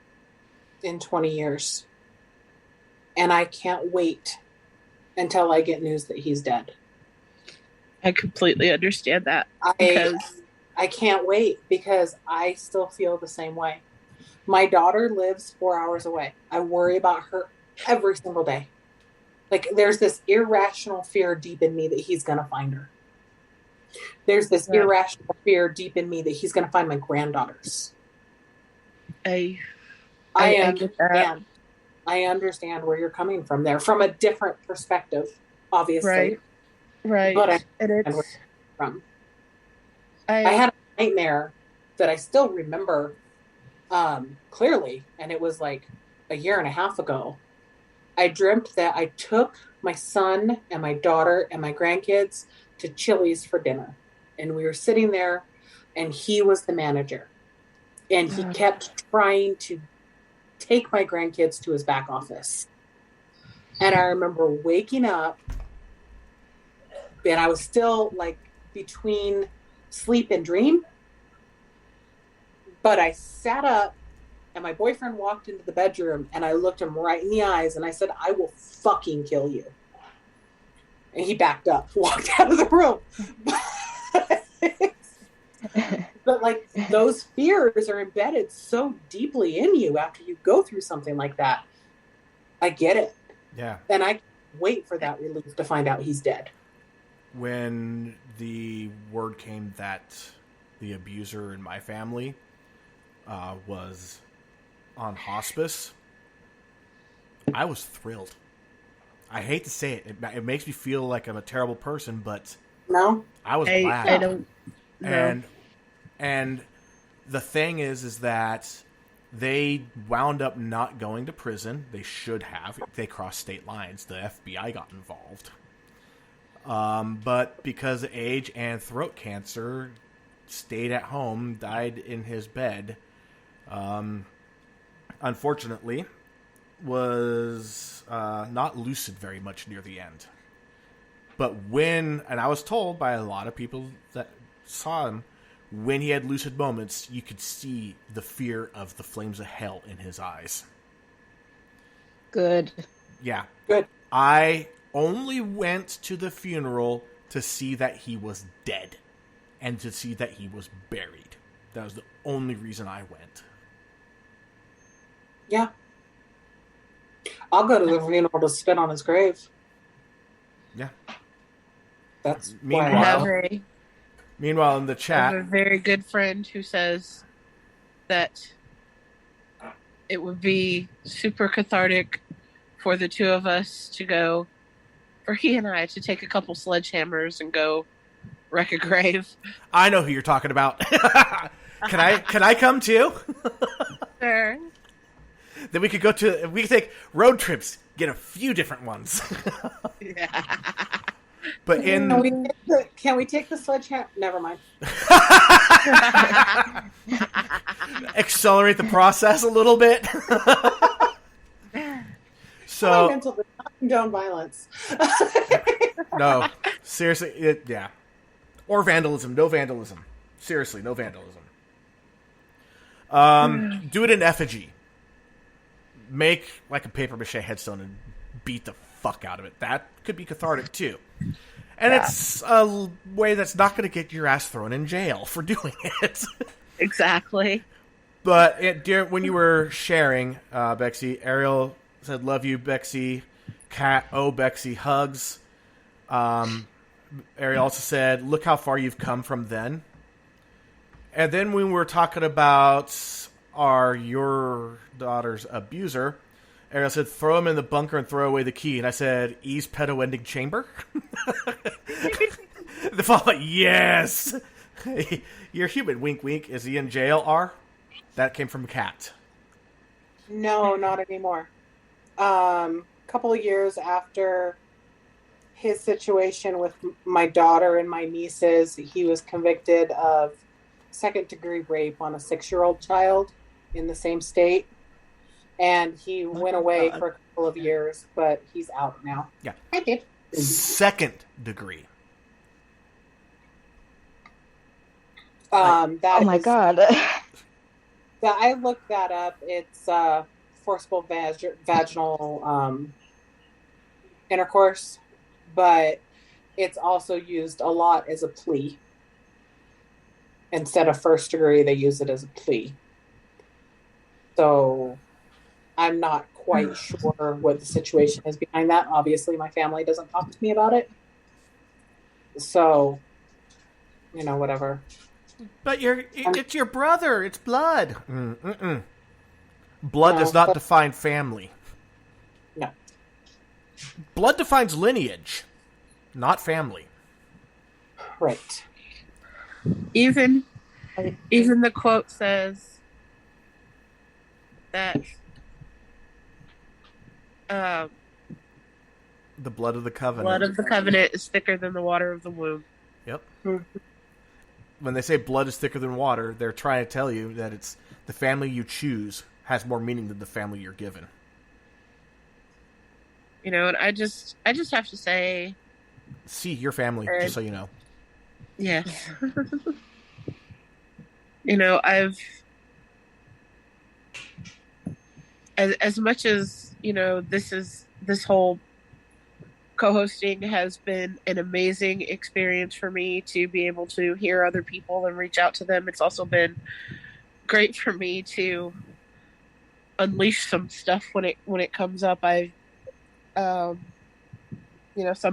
in 20 years. And I can't wait until I get news that he's dead. I completely understand that. I can't wait, because I still feel the same way. My daughter lives 4 hours away. I worry about her every single day. Like, there's this irrational fear deep in me that he's going to find her. There's this irrational fear deep in me that he's going to find my granddaughters. I I get that. I understand where you're coming from there, from a different perspective, obviously. Right. But I and understand where it's you're from. I I had a nightmare that I still remember clearly, and it was like a year and a half ago. I dreamt that I took my son and my daughter and my grandkids to Chili's for dinner. And we were sitting there, and he was the manager. And he kept trying to take my grandkids to his back office. And I remember waking up, and I was still like between sleep and dream. But I sat up, and my boyfriend walked into the bedroom, and I looked him right in the eyes, and I said, I will fucking kill you. And he backed up, walked out of the room. But like, those fears are embedded so deeply in you after you go through something like that. I get it. Yeah. And I can't wait for that relief to find out he's dead. When the word came that the abuser in my family was on hospice, I was thrilled. I hate to say it. It makes me feel like I'm a terrible person, but no, I was glad. I don't know. And the thing is that they wound up not going to prison. They should have. They crossed state lines. The FBI got involved. But because of age and throat cancer, stayed at home, died in his bed. Unfortunately, was not lucid very much near the end. But and I was told by a lot of people that saw him, when he had lucid moments, you could see the fear of the flames of hell in his eyes. Good. Yeah. Good. I only went to the funeral to see that he was dead and to see that he was buried. That was the only reason I went. Yeah. I'll go to the funeral to spit on his grave. Yeah. That's Meanwhile, in the I chat, have a very good friend who says that it would be super cathartic for the two of us to go, for he and I to take a couple sledgehammers and go wreck a grave. I know who you're talking about. Can I come too? Sure. Then we could take road trips, get a few different ones. Yeah. But can we take the sledgehammer? Never mind. Accelerate the process a little bit. So mental does not condone violence. No, seriously, yeah. Or vandalism. No vandalism. Seriously, no vandalism. Do it in effigy. Make like a paper mache headstone and beat the fuck out of it. That could be cathartic too. And it's a way that's not going to get your ass thrown in jail for doing it. Exactly. But when you were sharing, Bexy, Ariel said, "Love you, Bexy." Kat, "Oh, Bexy, hugs." Ariel also said, "Look how far you've come from then." And then when we were talking about your daughter's abuser, Ariel said, "Throw him in the bunker and throw away the key." And I said, "Ease pedo ending chamber?" The follow, yes. You're human. Wink, wink. Is he in jail? That came from Kat. No, not anymore. Couple of years after his situation with my daughter and my nieces, he was convicted of second-degree rape on a 6-year-old child in the same state. And he went away for a couple of years, but he's out now. Yeah. I did. Second degree. God. I looked that up. It's forcible vaginal intercourse, but it's also used a lot as a plea. Instead of first degree, they use it as a plea. So I'm not quite sure what the situation is behind that. Obviously, my family doesn't talk to me about it. So, whatever. But it's your brother. It's blood. Blood does not define family. No. Blood defines lineage, not family. Right. Even the quote says that The blood of the covenant. blood of the covenant is thicker than the water of the womb. Yep. When they say blood is thicker than water, they're trying to tell you that it's the family you choose has more meaning than the family you're given. And I just have to say, see your family, just so you know. Yes. I've as much as this whole co-hosting has been an amazing experience for me to be able to hear other people and reach out to them. It's also been great for me to unleash some stuff when it comes up. Some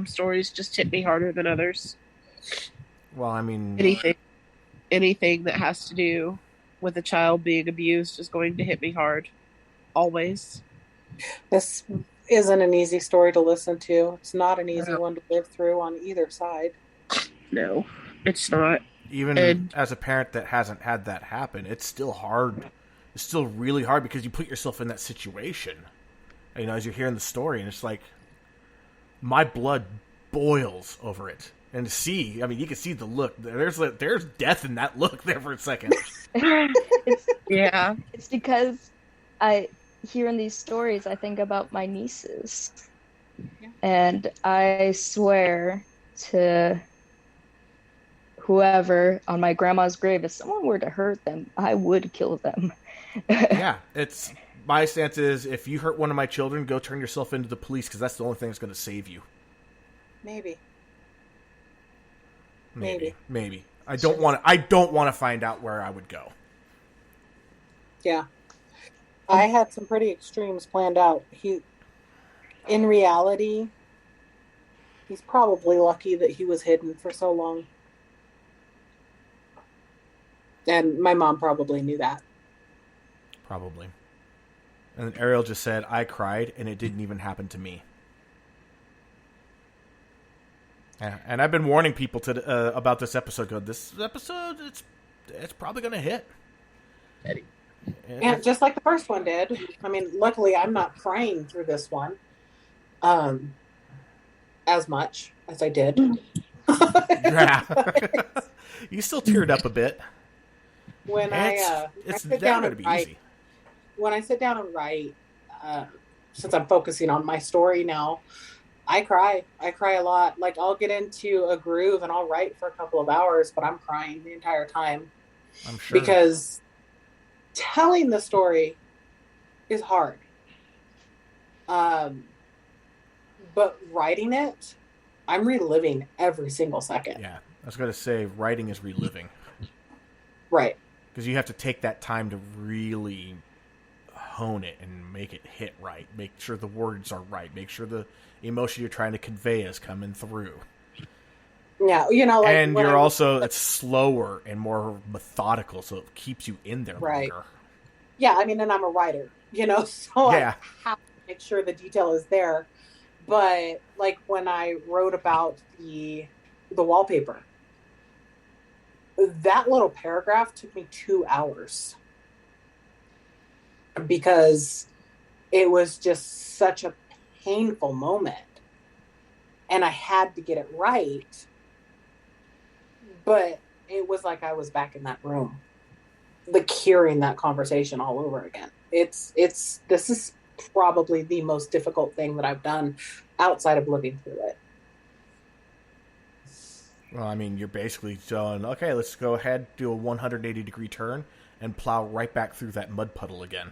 stories just hit me harder than others. Well, I mean, anything that has to do with a child being abused is going to hit me hard, always. This isn't an easy story to listen to. It's not an easy one to live through on either side. No, it's not. Even as a parent that hasn't had that happen, it's still hard. It's still really hard because you put yourself in that situation. As you're hearing the story, and it's like my blood boils over it. And you can see the look. There's death in that look there for a second. It's because hearing these stories, I think about my nieces. Yeah. And I swear to whoever on my grandma's grave, if someone were to hurt them, I would kill them. Yeah, my stance is, if you hurt one of my children, go turn yourself into the police, because that's the only thing that's going to save you. Maybe. I don't want to find out where I would go. Yeah. I had some pretty extremes planned out. In reality, he's probably lucky that he was hidden for so long. And my mom probably knew that. Probably. And then Ariel just said, I cried, and it didn't even happen to me. Yeah, and I've been warning people about this episode. This episode, it's probably going to hit. Eddie. And just like the first one did. I mean, luckily I'm not crying through this one as much as I did. Yeah. You still teared up a bit. When I sit down and write, since I'm focusing on my story now, I cry. I cry a lot. Like, I'll get into a groove and I'll write for a couple of hours, but I'm crying the entire time. I'm sure. Because telling the story is hard. But writing it, I'm reliving every single second. Yeah. I was going to say, writing is reliving. Right. Because you have to take that time to really hone it and make it hit right. Make sure the words are right. Make sure the emotion you're trying to convey is coming through. Yeah, and you're also, it's slower and more methodical, so it keeps you in there longer. Yeah, I mean, and I'm a writer, so yeah. I have to make sure the detail is there. But like when I wrote about the wallpaper, that little paragraph took me 2 hours because it was just such a painful moment and I had to get it right. But it was like I was back in that room, like hearing that conversation all over again. This is probably the most difficult thing that I've done outside of living through it. Well, I mean, you're basically going, okay, let's go ahead, do a 180-degree turn, and plow right back through that mud puddle again.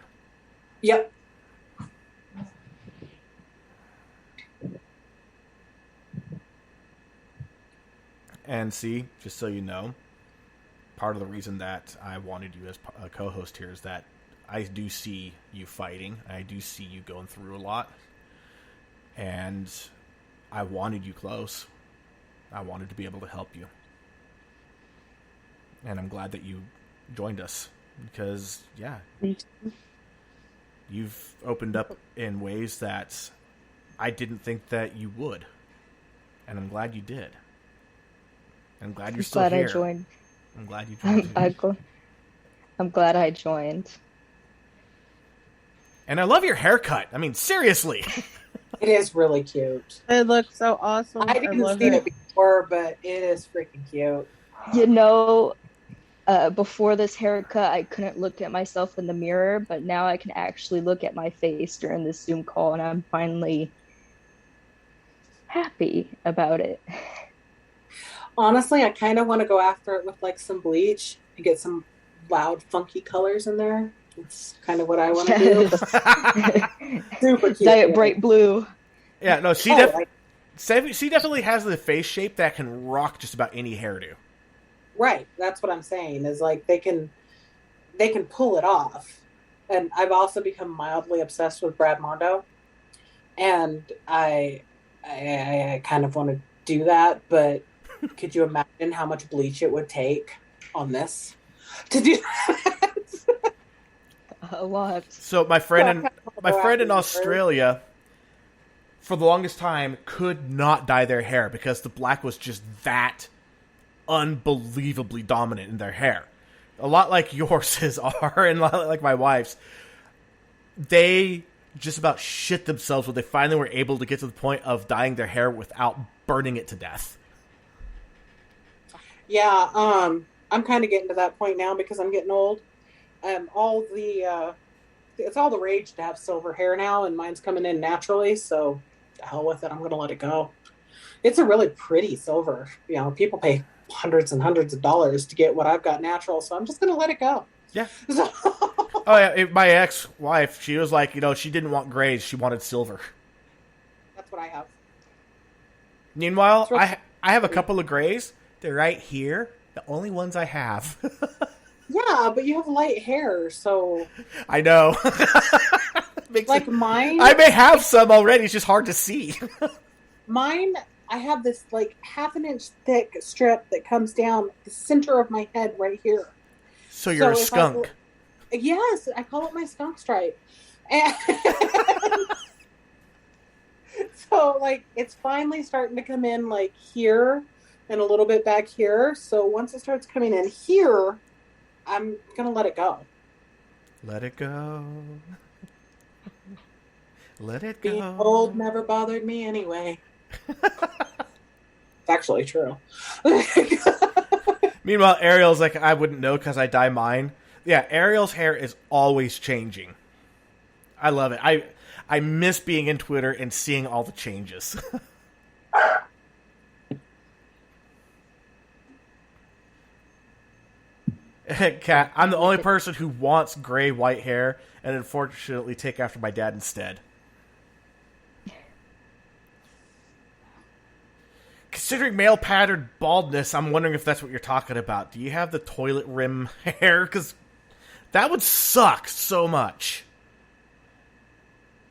Yep. And see, just so you know, part of the reason that I wanted you as a co-host here is that I do see you fighting. I do see you going through a lot. And I wanted you close. I wanted to be able to help you. And I'm glad that you joined us. Because, yeah, you've opened up in ways that I didn't think that you would. And I'm glad you did. I'm glad you're still here. I joined. I'm glad you joined. I'm glad I joined. And I love your haircut. I mean, seriously. It is really cute. It looks so awesome. I didn't see it before, but it is freaking cute. You know, before this haircut, I couldn't look at myself in the mirror, but now I can actually look at my face during this Zoom call, and I'm finally happy about it. Honestly, I kind of want to go after it with like some bleach and get some loud, funky colors in there. It's kind of what I want to do. Super cute. Diet bright blue. Yeah, no, she definitely has the face shape that can rock just about any hairdo. Right, that's what I'm saying. Is like they can pull it off. And I've also become mildly obsessed with Brad Mondo, and I kind of want to do that, but could you imagine how much bleach it would take on this to do that? A lot. So my friend in Australia, for the longest time, could not dye their hair because the black was just that unbelievably dominant in their hair. A lot like yours are, and a lot like my wife's. They just about shit themselves when they finally were able to get to the point of dyeing their hair without burning it to death. Yeah, I'm kind of getting to that point now because I'm getting old. It's all the rage to have silver hair now, and mine's coming in naturally, so the hell with it. I'm going to let it go. It's a really pretty silver. You know, people pay hundreds and hundreds of dollars to get what I've got natural, so I'm just going to let it go. Yeah. Oh, yeah. My ex-wife, she was like, she didn't want grays. She wanted silver. That's what I have. Meanwhile, I have a couple of grays. They're right here. The only ones I have. Yeah, but you have light hair, so... I know. Like mine... I may have some already. It's just hard to see. Mine, I have this like half an inch thick strip that comes down the center of my head right here. So you're a skunk. Yes, I call it my skunk stripe. And so, like, it's finally starting to come in, like, here and a little bit back here. So once it starts coming in here, I'm going to let it go. Let it go. Let it go. Being old never bothered me anyway. It's actually true. Meanwhile, Ariel's like, I wouldn't know because I dye mine. Yeah, Ariel's hair is always changing. I love it. I miss being in Twitter and seeing all the changes. Kat, I'm the only person who wants gray white hair, and unfortunately take after my dad instead. Considering male pattern baldness, I'm wondering if that's what you're talking about. Do you have the toilet rim hair? Because that would suck so much.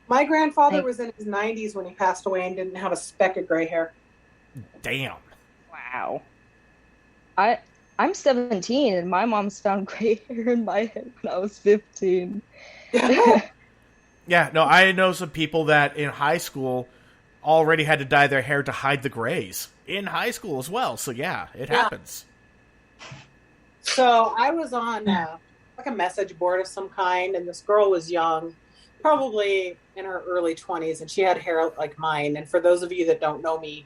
My grandfather was in his 90s when he passed away and didn't have a speck of gray hair. Damn. Wow. I'm 17 and my mom's found gray hair in my head when I was 15. Yeah, no, I know some people that in high school already had to dye their hair to hide the grays. In high school as well, so yeah, it happens. So I was on like a message board of some kind, and this girl was young, probably in her early 20s, and she had hair like mine. And for those of you that don't know me,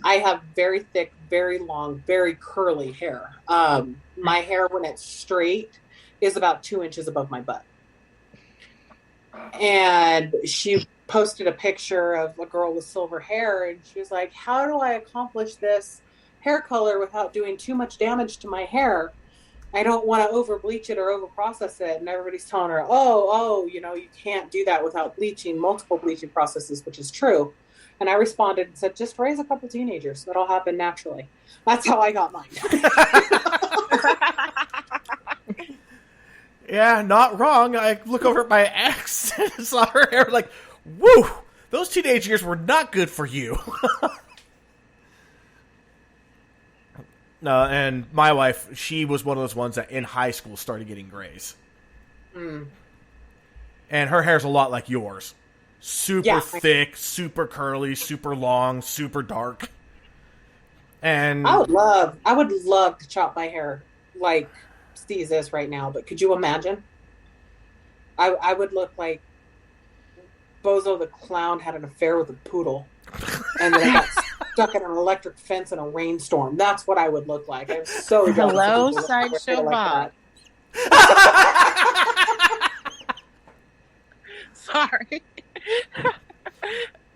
I have very thick, very long, very curly hair. My hair, when it's straight, is about 2 inches above my butt. And she posted a picture of a girl with silver hair, and she was like, how do I accomplish this hair color without doing too much damage to my hair? I don't want to over bleach it or over process it. And everybody's telling her, you can't do that without bleaching, multiple bleaching processes, which is true. And I responded and said, just raise a couple teenagers. That'll happen naturally. That's how I got mine. Yeah, not wrong. I look over at my ex and saw her hair like, woo, those teenage years were not good for you. No, and my wife, she was one of those ones that in high school started getting grays. Mm. And her hair's a lot like yours. Super thick, super curly, super long, super dark. And I would love to chop my hair like Steve's is right now, but could you imagine? I would look like Bozo the Clown had an affair with a poodle, and then I got stuck in an electric fence in a rainstorm. That's what I would look like. I'm so jealous Hello, of people that wear hair Sideshow Bob. that. Sorry.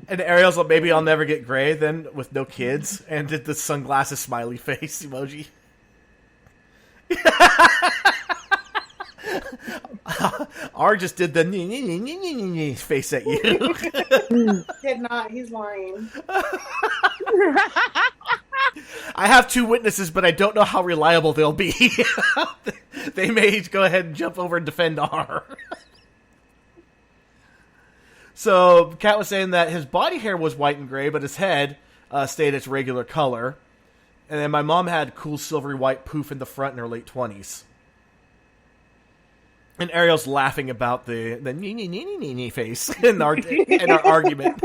And Ariel's like, maybe I'll never get gray then with no kids, and did the sunglasses smiley face emoji. R just did the face at you. Did not. He's lying. I have 2 witnesses, but I don't know how reliable they'll be. They may go ahead and jump over and defend R. So, Kat was saying that his body hair was white and gray, but his head stayed its regular color. And then my mom had cool silvery white poof in the front in her late 20s. And Ariel's laughing about the nee face in our argument.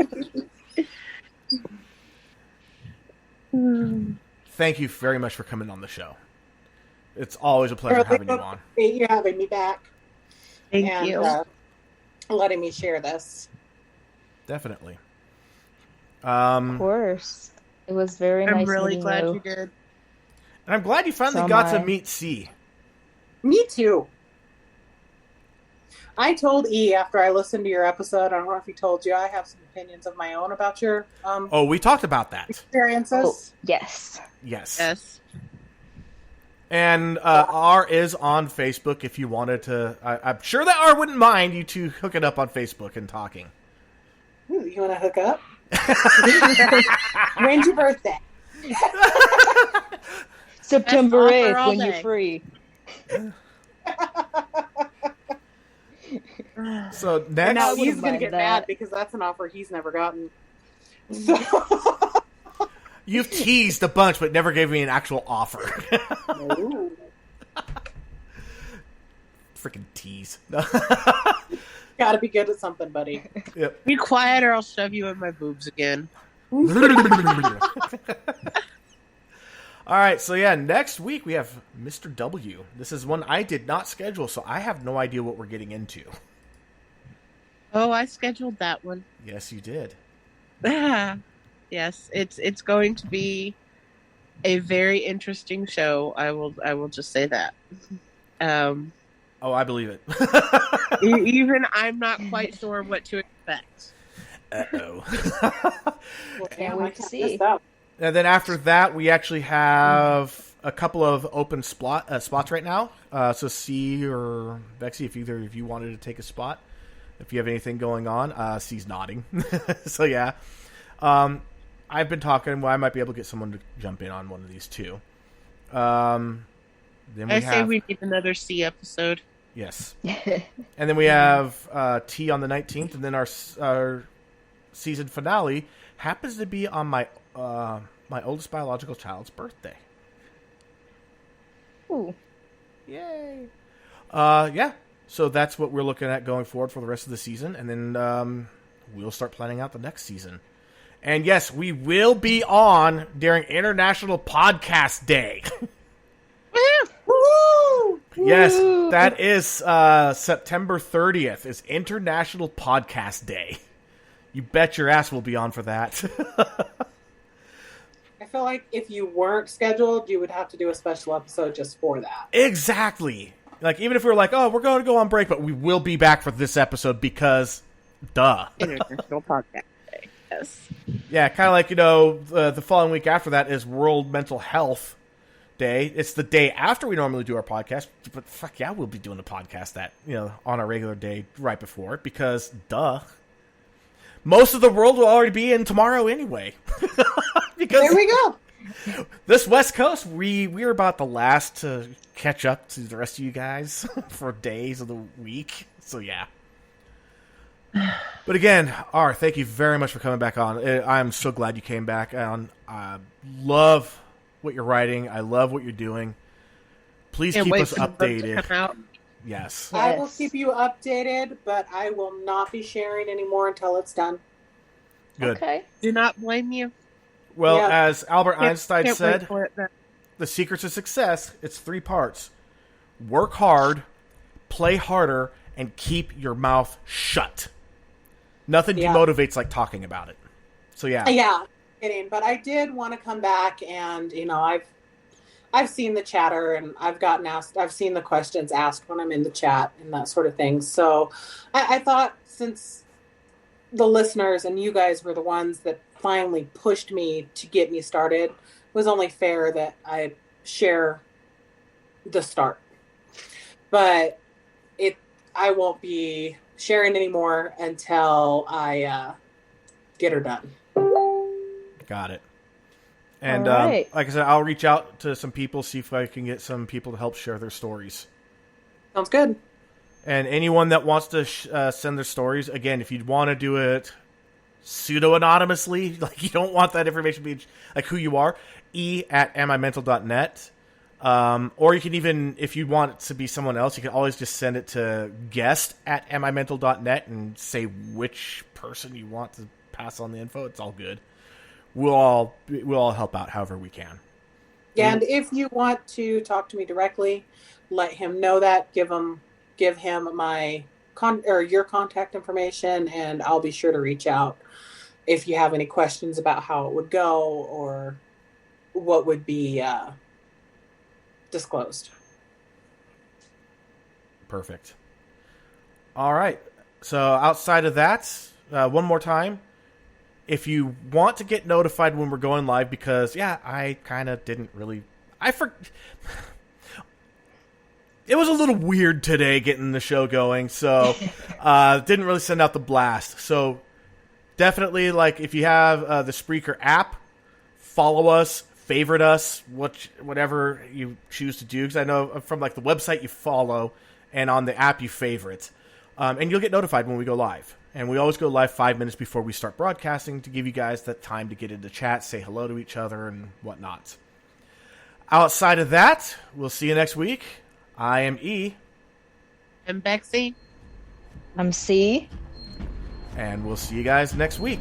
Thank you very much for coming on the show. It's always a pleasure having you on. You having me back. Thank you. Letting me share this. Definitely. Of course. It was very nice. I'm really meeting glad you. you did. And I'm glad you finally So got am to I. meet C. Me too. I told E after I listened to your episode, I don't know if he told you, I have some opinions of my own about your Oh, we talked about that. experiences. Oh, yes. Yes. Yes. And R is on Facebook if you wanted to. I'm sure that R wouldn't mind you two hooking up on Facebook and talking. Ooh, you want to hook up? When's your birthday? September Best offer 8th all when day. you're free. So And next, now I he's wouldn't going to mind get that. mad because that's an offer he's never gotten. So, you've teased a bunch, but never gave me an actual offer. Ooh. Freaking tease. Gotta be good at something, buddy. Yep. Be quiet or I'll shove you in my boobs again. All right, so yeah, next week we have Mr. W. This is one I did not schedule, so I have no idea what we're getting into. Oh, I scheduled that one. Yes, you did. Yes, it's going to be a very interesting show. I will just say that. Oh, I believe it. Even I'm not quite sure what to expect. Uh-oh. Well, Can't damn, wait I to can't see. miss that. And then after that, we actually have a couple of open spots right now. So C or Bexy, if either of you wanted to take a spot, if you have anything going on, C's nodding. So yeah, I've been talking. Well, I might be able to get someone to jump in on one of these two. Then we Say we need another C episode. yes, and then we have T on the 19th, and then our season finale happens to be on my oldest biological child's birthday. Ooh. Yay! Yeah. So that's what we're looking at going forward for the rest of the season, and then we'll start planning out the next season. And yes, we will be on during International Podcast Day. Woo! Yes, Woo! that is September 30th is International Podcast Day. You bet your ass we'll be on for that. I feel like if you weren't scheduled, you would have to do a special episode just for that. Exactly. Like, even if we were like, oh, we're going to go on break, but we will be back for this episode because, duh. International Podcast Day. Yes. Yeah, kind of like, the following week after that is World Mental Health Day. It's the day after we normally do our podcast, but fuck yeah, we'll be doing the podcast that, on our regular day right before it because, duh. Most of the world will already be in tomorrow anyway. Because There we go. This West Coast, we're about the last to catch up to the rest of you guys for days of the week. So yeah. But again, R, thank you very much for coming back on. I'm so glad you came back on. I love what you're writing. I love what you're doing. Please keep us updated. Yes. I will keep you updated, but I will not be sharing anymore until it's done. Good. Okay. Do not blame you. Well, Yeah. as Albert Einstein Can't said, wait for it then. the secret to success, it's 3 parts. Work hard, play harder, and keep your mouth shut. Nothing demotivates like talking about it. So yeah. Yeah, kidding. But I did want to come back, and I've seen the chatter, and I've seen the questions asked when I'm in the chat and that sort of thing. So I thought, since the listeners and you guys were the ones that finally pushed me to get me started, it was only fair that I share the start. But I won't be sharing anymore until I get her done. Got it. And All right. like I said, I'll reach out to some people, see if I can get some people to help share their stories. Sounds good. And anyone that wants to send their stories, again, if you want to do it pseudo-anonymously, like you don't want that information being like who you are, e@amimental.net. Or you can even, if you want it to be someone else, you can always just send it to guest@amimental.net and say which person you want to pass on the info. It's all good. We'll all help out however we can. Yeah, and if you want to talk to me directly, let him know that. Give him my your contact information, and I'll be sure to reach out if you have any questions about how it would go or what would be disclosed. Perfect. All right. So outside of that, one more time, if you want to get notified when we're going live, because I kind of didn't really, it was a little weird today getting the show going, so didn't really send out the blast. So definitely, like, if you have the Spreaker app, follow us, favorite us, whatever you choose to do. Because I know from like the website you follow, and on the app you favorite, and you'll get notified when we go live. And we always go live 5 minutes before we start broadcasting to give you guys that time to get into chat, say hello to each other, and whatnot. Outside of that, we'll see you next week. I am E. And Bexy. I'm C. And we'll see you guys next week.